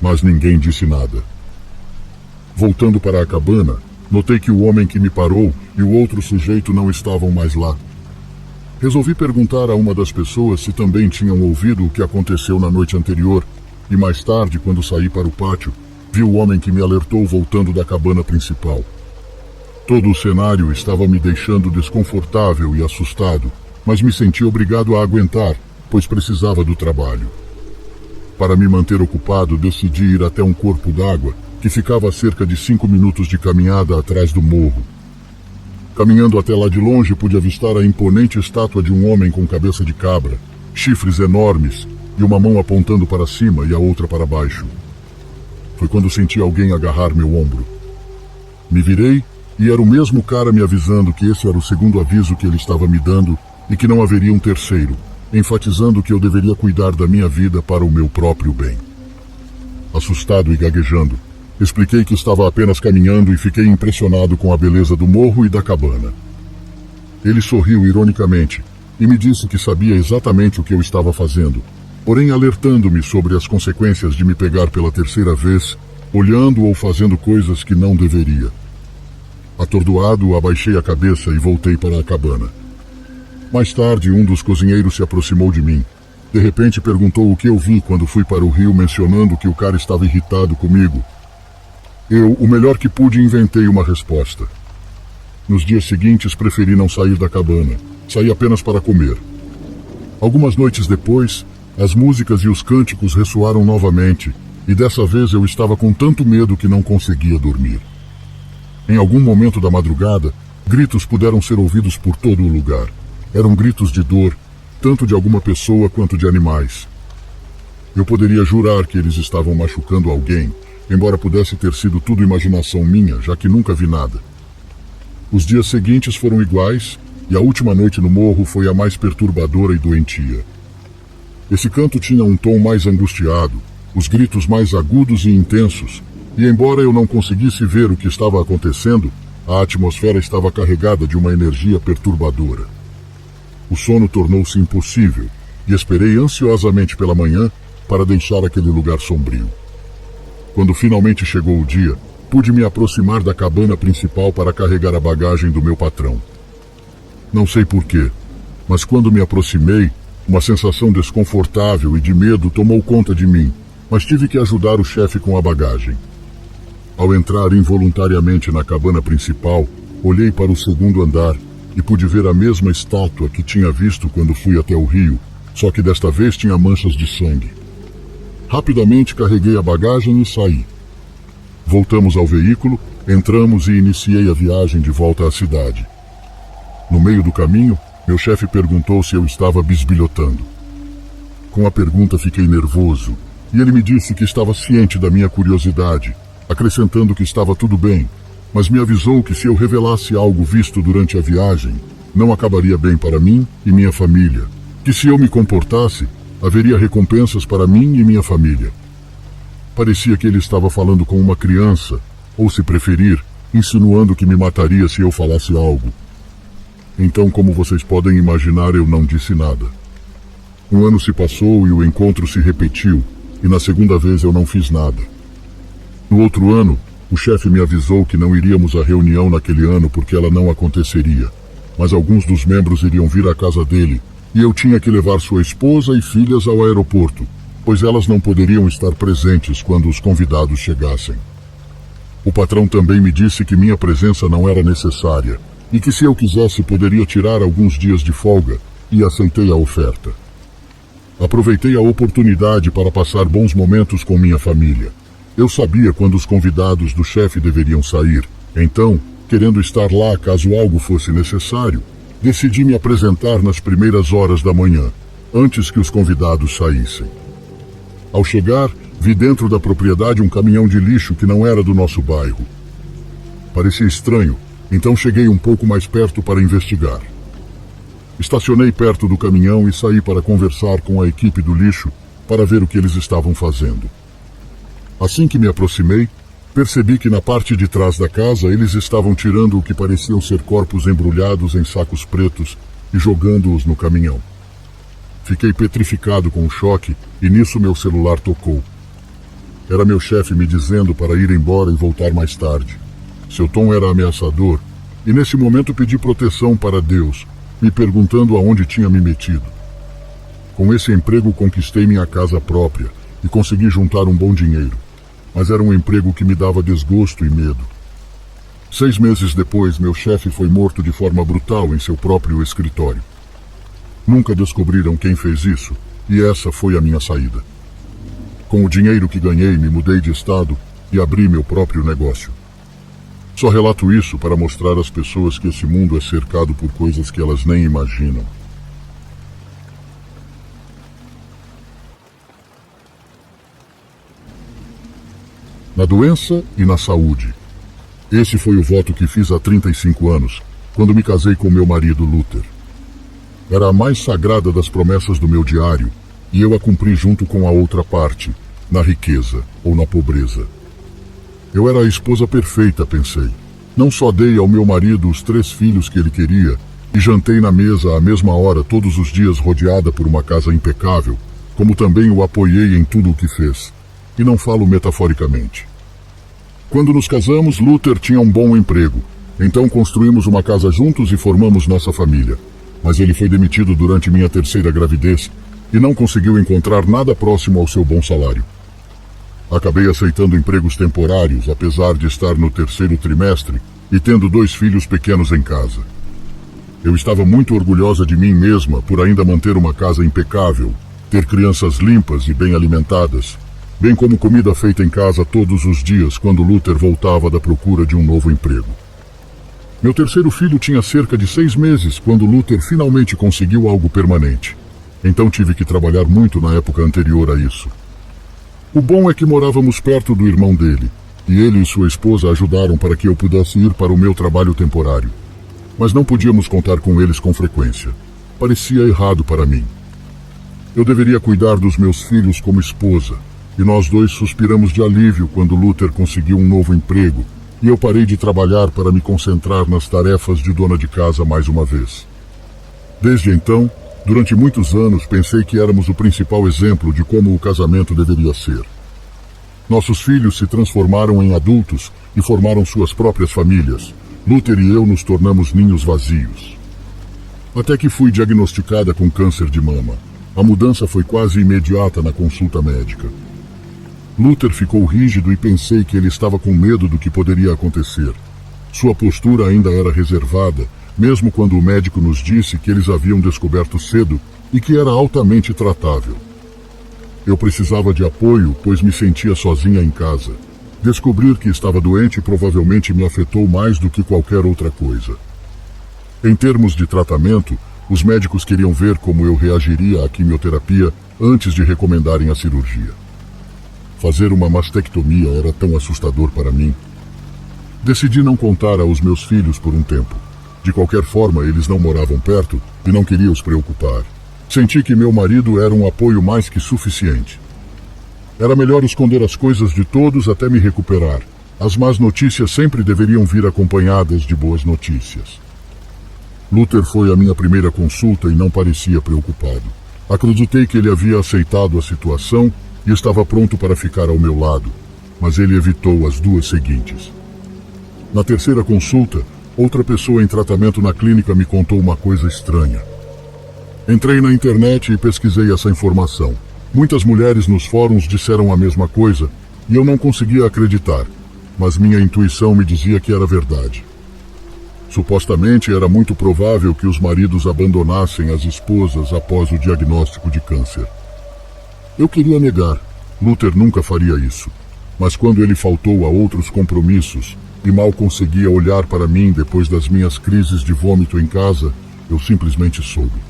mas ninguém disse nada. Voltando para a cabana, notei que o homem que me parou e o outro sujeito não estavam mais lá. Resolvi perguntar a uma das pessoas se também tinham ouvido o que aconteceu na noite anterior, e mais tarde, quando saí para o pátio, vi o homem que me alertou voltando da cabana principal. Todo o cenário estava me deixando desconfortável e assustado, mas me senti obrigado a aguentar, pois precisava do trabalho. Para me manter ocupado, decidi ir até um corpo d'água que ficava a cerca de 5 minutos de caminhada atrás do morro. Caminhando até lá de longe, pude avistar a imponente estátua de um homem com cabeça de cabra, chifres enormes e uma mão apontando para cima e a outra para baixo. Foi quando senti alguém agarrar meu ombro. Me virei e era o mesmo cara me avisando que esse era o segundo aviso que ele estava me dando e que não haveria um terceiro, enfatizando que eu deveria cuidar da minha vida para o meu próprio bem. Assustado e gaguejando, expliquei que estava apenas caminhando e fiquei impressionado com a beleza do morro e da cabana. Ele sorriu ironicamente e me disse que sabia exatamente o que eu estava fazendo, porém alertando-me sobre as consequências de me pegar pela terceira vez, olhando ou fazendo coisas que não deveria. Atordoado, abaixei a cabeça e voltei para a cabana. Mais tarde, um dos cozinheiros se aproximou de mim. De repente, perguntou o que eu vi quando fui para o rio, mencionando que o cara estava irritado comigo. Eu, o melhor que pude, inventei uma resposta. Nos dias seguintes, preferi não sair da cabana. Saí apenas para comer. Algumas noites depois, as músicas e os cânticos ressoaram novamente, e dessa vez eu estava com tanto medo que não conseguia dormir. Em algum momento da madrugada, gritos puderam ser ouvidos por todo o lugar. Eram gritos de dor, tanto de alguma pessoa quanto de animais. Eu poderia jurar que eles estavam machucando alguém, embora pudesse ter sido tudo imaginação minha, já que nunca vi nada. Os dias seguintes foram iguais, e a última noite no morro foi a mais perturbadora e doentia. Esse canto tinha um tom mais angustiado, os gritos mais agudos e intensos, e embora eu não conseguisse ver o que estava acontecendo, a atmosfera estava carregada de uma energia perturbadora. O sono tornou-se impossível, e esperei ansiosamente pela manhã para deixar aquele lugar sombrio. Quando finalmente chegou o dia, pude me aproximar da cabana principal para carregar a bagagem do meu patrão. Não sei porquê, mas quando me aproximei, uma sensação desconfortável e de medo tomou conta de mim, mas tive que ajudar o chefe com a bagagem. Ao entrar involuntariamente na cabana principal, olhei para o segundo andar e pude ver a mesma estátua que tinha visto quando fui até o rio, só que desta vez tinha manchas de sangue. Rapidamente carreguei a bagagem e saí. Voltamos ao veículo, entramos e iniciei a viagem de volta à cidade. No meio do caminho, meu chefe perguntou se eu estava bisbilhotando. Com a pergunta fiquei nervoso, e ele me disse que estava ciente da minha curiosidade, acrescentando que estava tudo bem, mas me avisou que se eu revelasse algo visto durante a viagem, não acabaria bem para mim e minha família, que se eu me comportasse, haveria recompensas para mim e minha família. Parecia que ele estava falando com uma criança, ou se preferir, insinuando que me mataria se eu falasse algo. Então, como vocês podem imaginar, eu não disse nada. Um ano se passou e o encontro se repetiu, e na segunda vez eu não fiz nada. No outro ano, o chefe me avisou que não iríamos à reunião naquele ano porque ela não aconteceria, mas alguns dos membros iriam vir à casa dele, e eu tinha que levar sua esposa e filhas ao aeroporto, pois elas não poderiam estar presentes quando os convidados chegassem. O patrão também me disse que minha presença não era necessária, e que se eu quisesse poderia tirar alguns dias de folga, e aceitei a oferta. Aproveitei a oportunidade para passar bons momentos com minha família. Eu sabia quando os convidados do chefe deveriam sair, então, querendo estar lá caso algo fosse necessário, decidi me apresentar nas primeiras horas da manhã, antes que os convidados saíssem. Ao chegar, vi dentro da propriedade um caminhão de lixo que não era do nosso bairro. Parecia estranho, então cheguei um pouco mais perto para investigar. Estacionei perto do caminhão e saí para conversar com a equipe do lixo para ver o que eles estavam fazendo. Assim que me aproximei, Percebi que na parte de trás da casa eles estavam tirando o que pareciam ser corpos embrulhados em sacos pretos e jogando-os no caminhão. Fiquei petrificado com o choque e nisso meu celular tocou. Era meu chefe me dizendo para ir embora e voltar mais tarde. Seu tom era ameaçador e nesse momento pedi proteção para Deus, me perguntando aonde tinha me metido. Com esse emprego conquistei minha casa própria e consegui juntar um bom dinheiro, mas era um emprego que me dava desgosto e medo. 6 meses depois, meu chefe foi morto de forma brutal em seu próprio escritório. Nunca descobriram quem fez isso e essa foi a minha saída. Com o dinheiro que ganhei, me mudei de estado e abri meu próprio negócio. Só relato isso para mostrar às pessoas que esse mundo é cercado por coisas que elas nem imaginam. Na doença e na saúde. Esse foi o voto que fiz há 35 anos, quando me casei com meu marido Luther. Era a mais sagrada das promessas do meu diário, e eu a cumpri junto com a outra parte, na riqueza ou na pobreza. Eu era a esposa perfeita, pensei. Não só dei ao meu marido os 3 filhos que ele queria, e jantei na mesa à mesma hora todos os dias rodeada por uma casa impecável, como também o apoiei em tudo o que fez. E não falo metaforicamente. Quando nos casamos, Luther tinha um bom emprego. Então construímos uma casa juntos e formamos nossa família. Mas ele foi demitido durante minha 3ª gravidez e não conseguiu encontrar nada próximo ao seu bom salário. Acabei aceitando empregos temporários, apesar de estar no 3º trimestre e tendo 2 filhos pequenos em casa. Eu estava muito orgulhosa de mim mesma por ainda manter uma casa impecável, ter crianças limpas e bem alimentadas, bem como comida feita em casa todos os dias quando Luther voltava da procura de um novo emprego. Meu 3º filho tinha cerca de 6 meses quando Luther finalmente conseguiu algo permanente. Então tive que trabalhar muito na época anterior a isso. O bom é que morávamos perto do irmão dele, e ele e sua esposa ajudaram para que eu pudesse ir para o meu trabalho temporário. Mas não podíamos contar com eles com frequência. Parecia errado para mim. Eu deveria cuidar dos meus filhos como esposa, e nós 2 suspiramos de alívio quando Luther conseguiu um novo emprego e eu parei de trabalhar para me concentrar nas tarefas de dona de casa mais uma vez. Desde então, durante muitos anos, pensei que éramos o principal exemplo de como o casamento deveria ser. Nossos filhos se transformaram em adultos e formaram suas próprias famílias. Luther e eu nos tornamos ninhos vazios. Até que fui diagnosticada com câncer de mama. A mudança foi quase imediata na consulta médica. Luther ficou rígido e pensei que ele estava com medo do que poderia acontecer. Sua postura ainda era reservada, mesmo quando o médico nos disse que eles haviam descoberto cedo e que era altamente tratável. Eu precisava de apoio, pois me sentia sozinha em casa. Descobrir que estava doente provavelmente me afetou mais do que qualquer outra coisa. Em termos de tratamento, os médicos queriam ver como eu reagiria à quimioterapia antes de recomendarem a cirurgia. Fazer uma mastectomia era tão assustador para mim. Decidi não contar aos meus filhos por um tempo. De qualquer forma, eles não moravam perto e não queria os preocupar. Senti que meu marido era um apoio mais que suficiente. Era melhor esconder as coisas de todos até me recuperar. As más notícias sempre deveriam vir acompanhadas de boas notícias. Luther foi a minha primeira consulta e não parecia preocupado. Acreditei que ele havia aceitado a situação e estava pronto para ficar ao meu lado, mas ele evitou as 2 seguintes. Na 3ª consulta, outra pessoa em tratamento na clínica me contou uma coisa estranha. Entrei na internet e pesquisei essa informação. Muitas mulheres nos fóruns disseram a mesma coisa e eu não conseguia acreditar, mas minha intuição me dizia que era verdade. Supostamente era muito provável que os maridos abandonassem as esposas após o diagnóstico de câncer. Eu queria negar, Luther nunca faria isso, mas quando ele faltou a outros compromissos e mal conseguia olhar para mim depois das minhas crises de vômito em casa, eu simplesmente soube.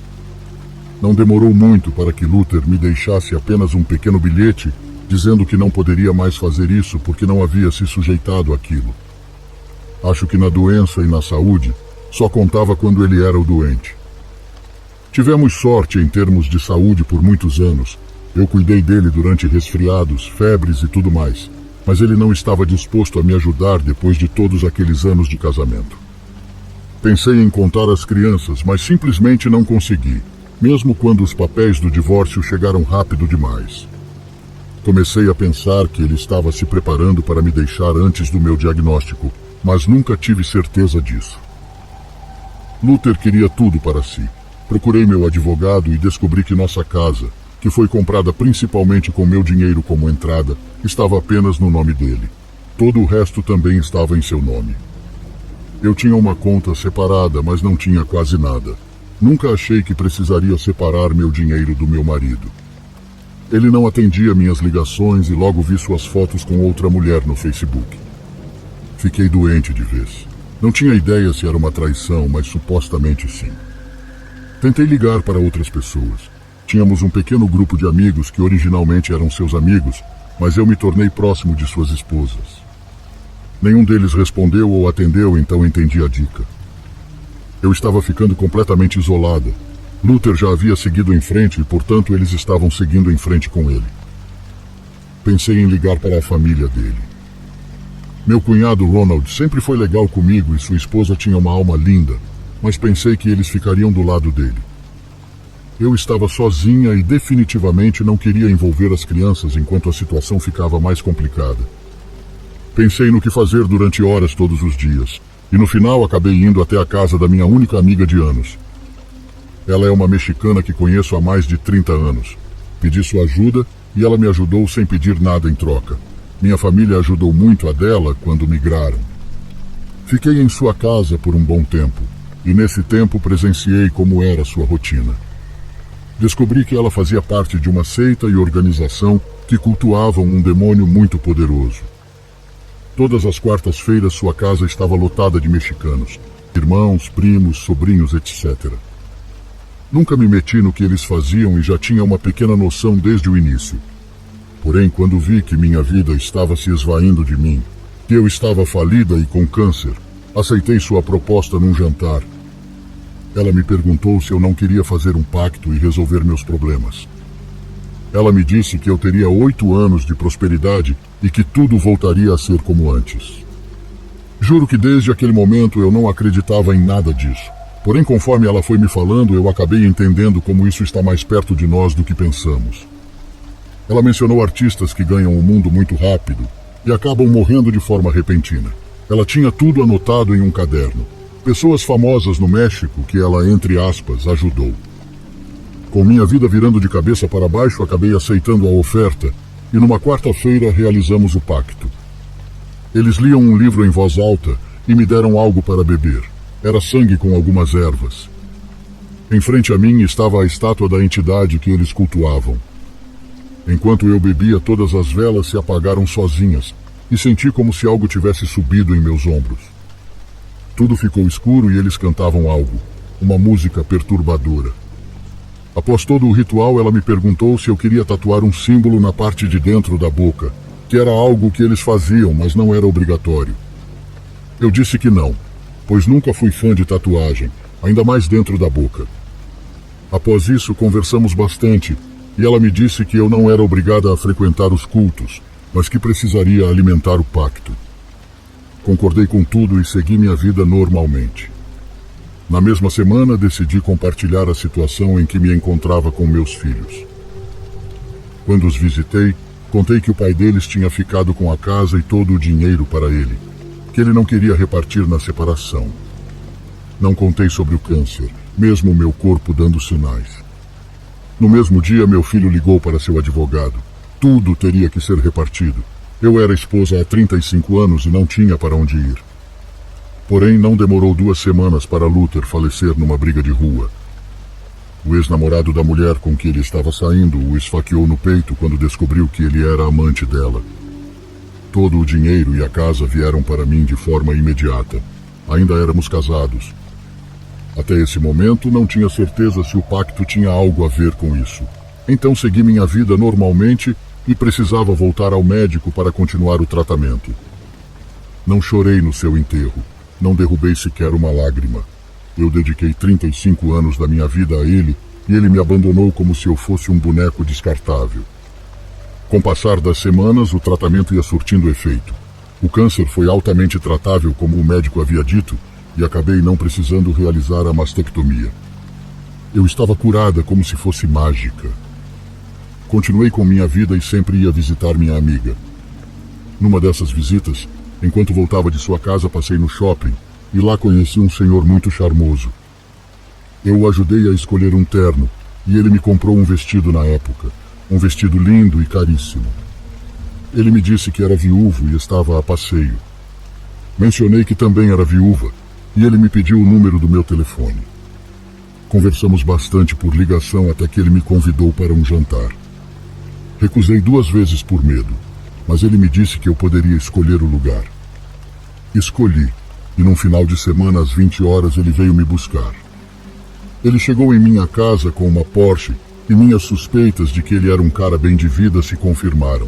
Não demorou muito para que Luther me deixasse apenas um pequeno bilhete dizendo que não poderia mais fazer isso porque não havia se sujeitado àquilo. Acho que na doença e na saúde só contava quando ele era o doente. Tivemos sorte em termos de saúde por muitos anos. Eu cuidei dele durante resfriados, febres e tudo mais. mas ele não estava disposto a me ajudar depois de todos aqueles anos de casamento. Pensei em contar às crianças, mas simplesmente não consegui, mesmo quando os papéis do divórcio chegaram rápido demais. Comecei a pensar que ele estava se preparando para me deixar antes do meu diagnóstico, mas nunca tive certeza disso. Luther queria tudo para si. Procurei meu advogado e descobri que nossa casa, que foi comprada principalmente com meu dinheiro como entrada, estava apenas no nome dele. Todo o resto também estava em seu nome. Eu tinha uma conta separada, mas não tinha quase nada. Nunca achei que precisaria separar meu dinheiro do meu marido. Ele não atendia minhas ligações e logo vi suas fotos com outra mulher no Facebook. Fiquei doente de vez. Não tinha ideia se era uma traição, mas supostamente sim. Tentei ligar para outras pessoas. Tínhamos um pequeno grupo de amigos que originalmente eram seus amigos, mas eu me tornei próximo de suas esposas. Nenhum deles respondeu ou atendeu, então entendi a dica. Eu estava ficando completamente isolada. Luther já havia seguido em frente e, portanto, eles estavam seguindo em frente com ele. Pensei em ligar para a família dele. Meu cunhado Ronald sempre foi legal comigo e sua esposa tinha uma alma linda, mas pensei que eles ficariam do lado dele. Eu estava sozinha e definitivamente não queria envolver as crianças enquanto a situação ficava mais complicada. Pensei no que fazer durante horas todos os dias, e no final acabei indo até a casa da minha única amiga de anos. Ela é uma mexicana que conheço há mais de 30 anos. Pedi sua ajuda e ela me ajudou sem pedir nada em troca. Minha família ajudou muito a dela quando migraram. Fiquei em sua casa por um bom tempo, e nesse tempo presenciei como era sua rotina. Descobri que ela fazia parte de uma seita e organização que cultuavam um demônio muito poderoso. Todas as quartas-feiras sua casa estava lotada de mexicanos, irmãos, primos, sobrinhos, etc. Nunca me meti no que eles faziam e já tinha uma pequena noção desde o início. Porém, quando vi que minha vida estava se esvaindo de mim, que eu estava falida e com câncer, aceitei sua proposta num jantar. Ela me perguntou se eu não queria fazer um pacto e resolver meus problemas. Ela me disse que eu teria 8 anos de prosperidade e que tudo voltaria a ser como antes. Juro que desde aquele momento eu não acreditava em nada disso. Porém, conforme ela foi me falando, eu acabei entendendo como isso está mais perto de nós do que pensamos. Ela mencionou artistas que ganham o mundo muito rápido e acabam morrendo de forma repentina. Ela tinha tudo anotado em um caderno. Pessoas famosas no México que ela, entre aspas, ajudou. Com minha vida virando de cabeça para baixo, acabei aceitando a oferta e numa quarta-feira realizamos o pacto. Eles liam um livro em voz alta e me deram algo para beber. Era sangue com algumas ervas. Em frente a mim estava a estátua da entidade que eles cultuavam. Enquanto eu bebia, todas as velas se apagaram sozinhas e senti como se algo tivesse subido em meus ombros. Tudo ficou escuro e eles cantavam algo, uma música perturbadora. Após todo o ritual, ela me perguntou se eu queria tatuar um símbolo na parte de dentro da boca, que era algo que eles faziam, mas não era obrigatório. Eu disse que não, pois nunca fui fã de tatuagem, ainda mais dentro da boca. Após isso, conversamos bastante, e ela me disse que eu não era obrigada a frequentar os cultos, mas que precisaria alimentar o pacto. Concordei com tudo e segui minha vida normalmente. Na mesma semana, decidi compartilhar a situação em que me encontrava com meus filhos. Quando os visitei, contei que o pai deles tinha ficado com a casa e todo o dinheiro para ele, que ele não queria repartir na separação. Não contei sobre o câncer, mesmo o meu corpo dando sinais. No mesmo dia, meu filho ligou para seu advogado. Tudo teria que ser repartido. Eu era esposa há 35 anos e não tinha para onde ir. Porém, não demorou 2 semanas para Luther falecer numa briga de rua. O ex-namorado da mulher com que ele estava saindo o esfaqueou no peito quando descobriu que ele era amante dela. Todo o dinheiro e a casa vieram para mim de forma imediata. Ainda éramos casados. Até esse momento, não tinha certeza se o pacto tinha algo a ver com isso. Então segui minha vida normalmente e precisava voltar ao médico para continuar o tratamento. Não chorei no seu enterro. Não derrubei sequer uma lágrima. Eu dediquei 35 anos da minha vida a ele e ele me abandonou como se eu fosse um boneco descartável. Com o passar das semanas, o tratamento ia surtindo efeito. O câncer foi altamente tratável, como o médico havia dito, e acabei não precisando realizar a mastectomia. Eu estava curada como se fosse mágica. Continuei com minha vida e sempre ia visitar minha amiga. Numa dessas visitas, enquanto voltava de sua casa, passei no shopping e lá conheci um senhor muito charmoso. Eu o ajudei a escolher um terno e ele me comprou um vestido na época, um vestido lindo e caríssimo. Ele me disse que era viúvo e estava a passeio. Mencionei que também era viúva e ele me pediu o número do meu telefone. Conversamos bastante por ligação até que ele me convidou para um jantar. Recusei 2 vezes por medo, mas ele me disse que eu poderia escolher o lugar. Escolhi, e num final de semana às 20 horas ele veio me buscar. Ele chegou em minha casa com uma Porsche e minhas suspeitas de que ele era um cara bem de vida se confirmaram.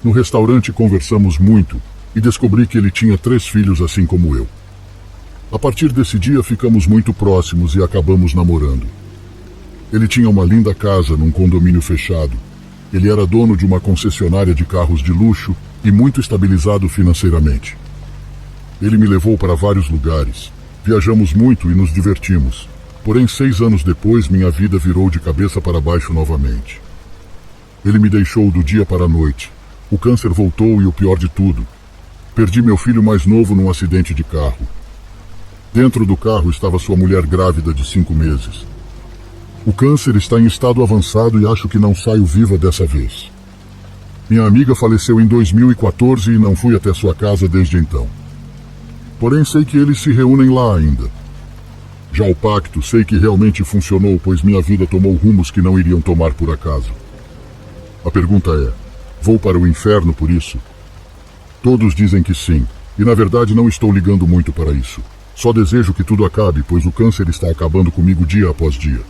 No restaurante conversamos muito e descobri que ele tinha 3 filhos assim como eu. A partir desse dia ficamos muito próximos e acabamos namorando. Ele tinha uma linda casa num condomínio fechado. Ele era dono de uma concessionária de carros de luxo e muito estabilizado financeiramente. Ele me levou para vários lugares. Viajamos muito e nos divertimos. Porém, 6 anos depois, minha vida virou de cabeça para baixo novamente. Ele me deixou do dia para a noite. O câncer voltou e o pior de tudo. Perdi meu filho mais novo num acidente de carro. Dentro do carro estava sua mulher grávida de 5 meses. O câncer está em estado avançado e acho que não saio viva dessa vez. Minha amiga faleceu em 2014 e não fui até sua casa desde então. Porém, sei que eles se reúnem lá ainda. Já o pacto, sei que realmente funcionou, pois minha vida tomou rumos que não iriam tomar por acaso. A pergunta é, vou para o inferno por isso? Todos dizem que sim, e na verdade não estou ligando muito para isso. Só desejo que tudo acabe, pois o câncer está acabando comigo dia após dia.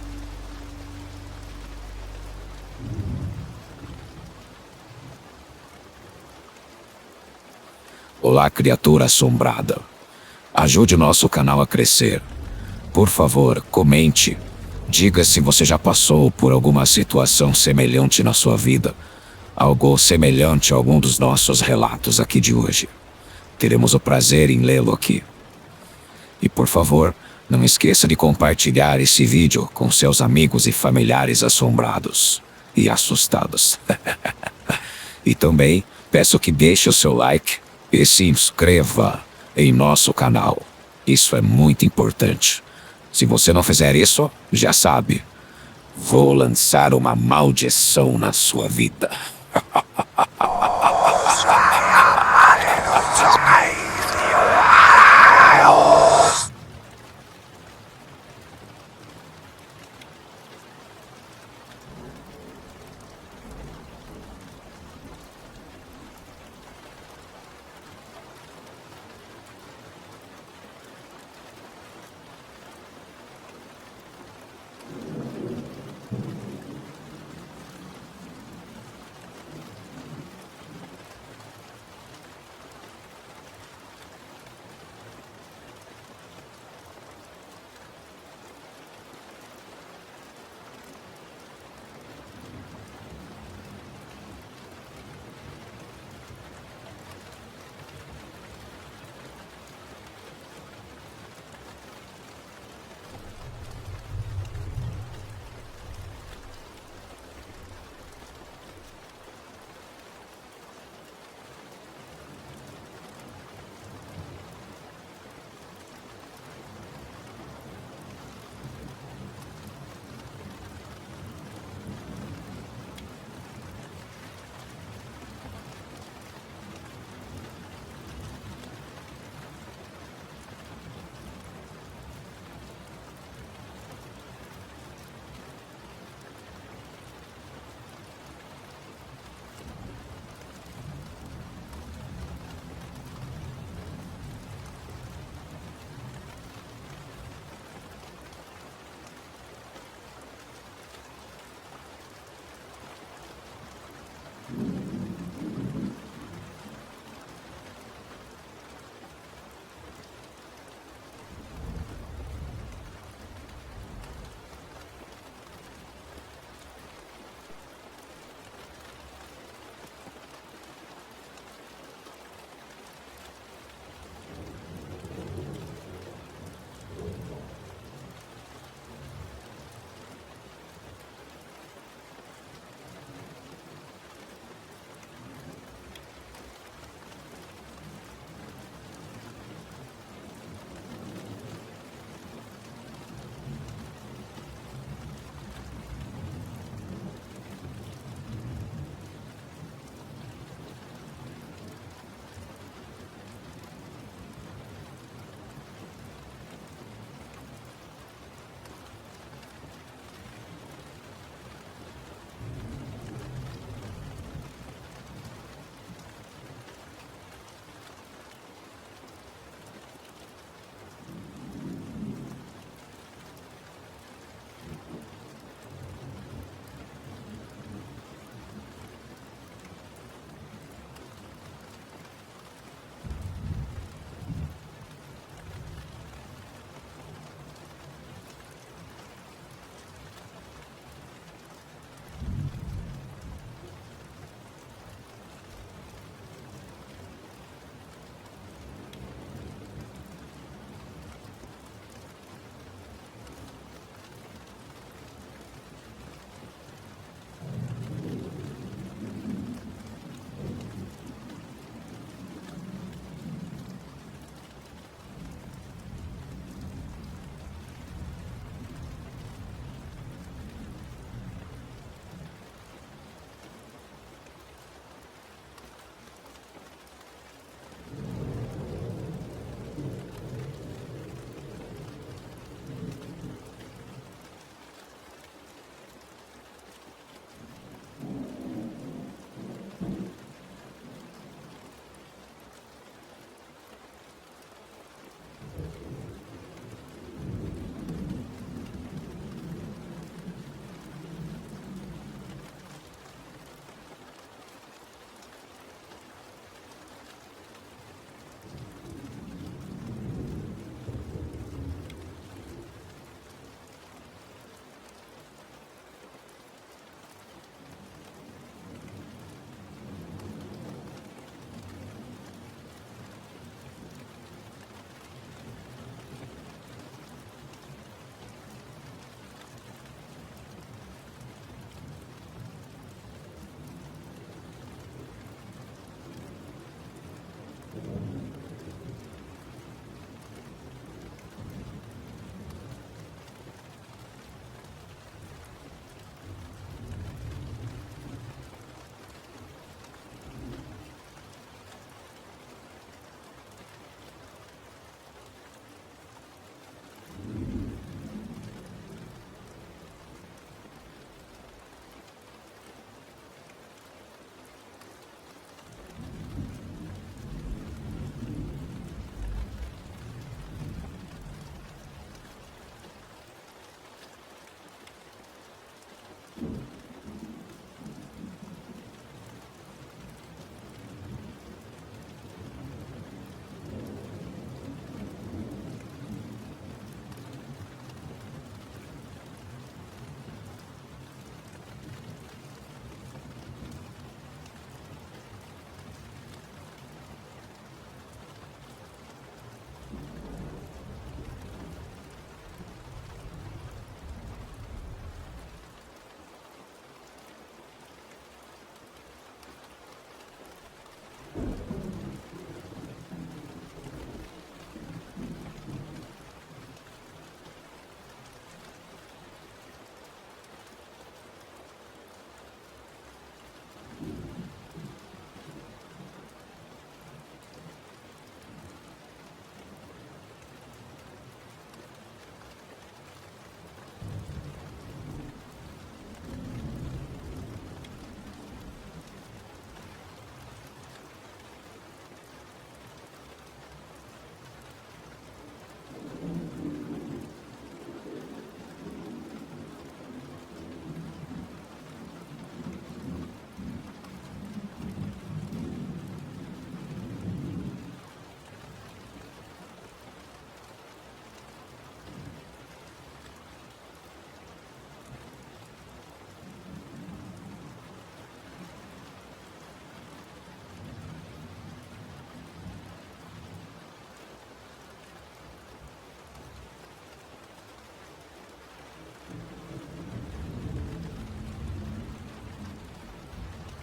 Olá, criatura assombrada. Ajude nosso canal a crescer. Por favor, comente. Diga se você já passou por alguma situação semelhante na sua vida. Algo semelhante a algum dos nossos relatos aqui de hoje. Teremos o prazer em lê-lo aqui. E por favor, não esqueça de compartilhar esse vídeo com seus amigos e familiares assombrados e assustados. E também peço que deixe o seu like e se inscreva em nosso canal. Isso é muito importante. Se você não fizer isso, já sabe, vou lançar uma maldição na sua vida.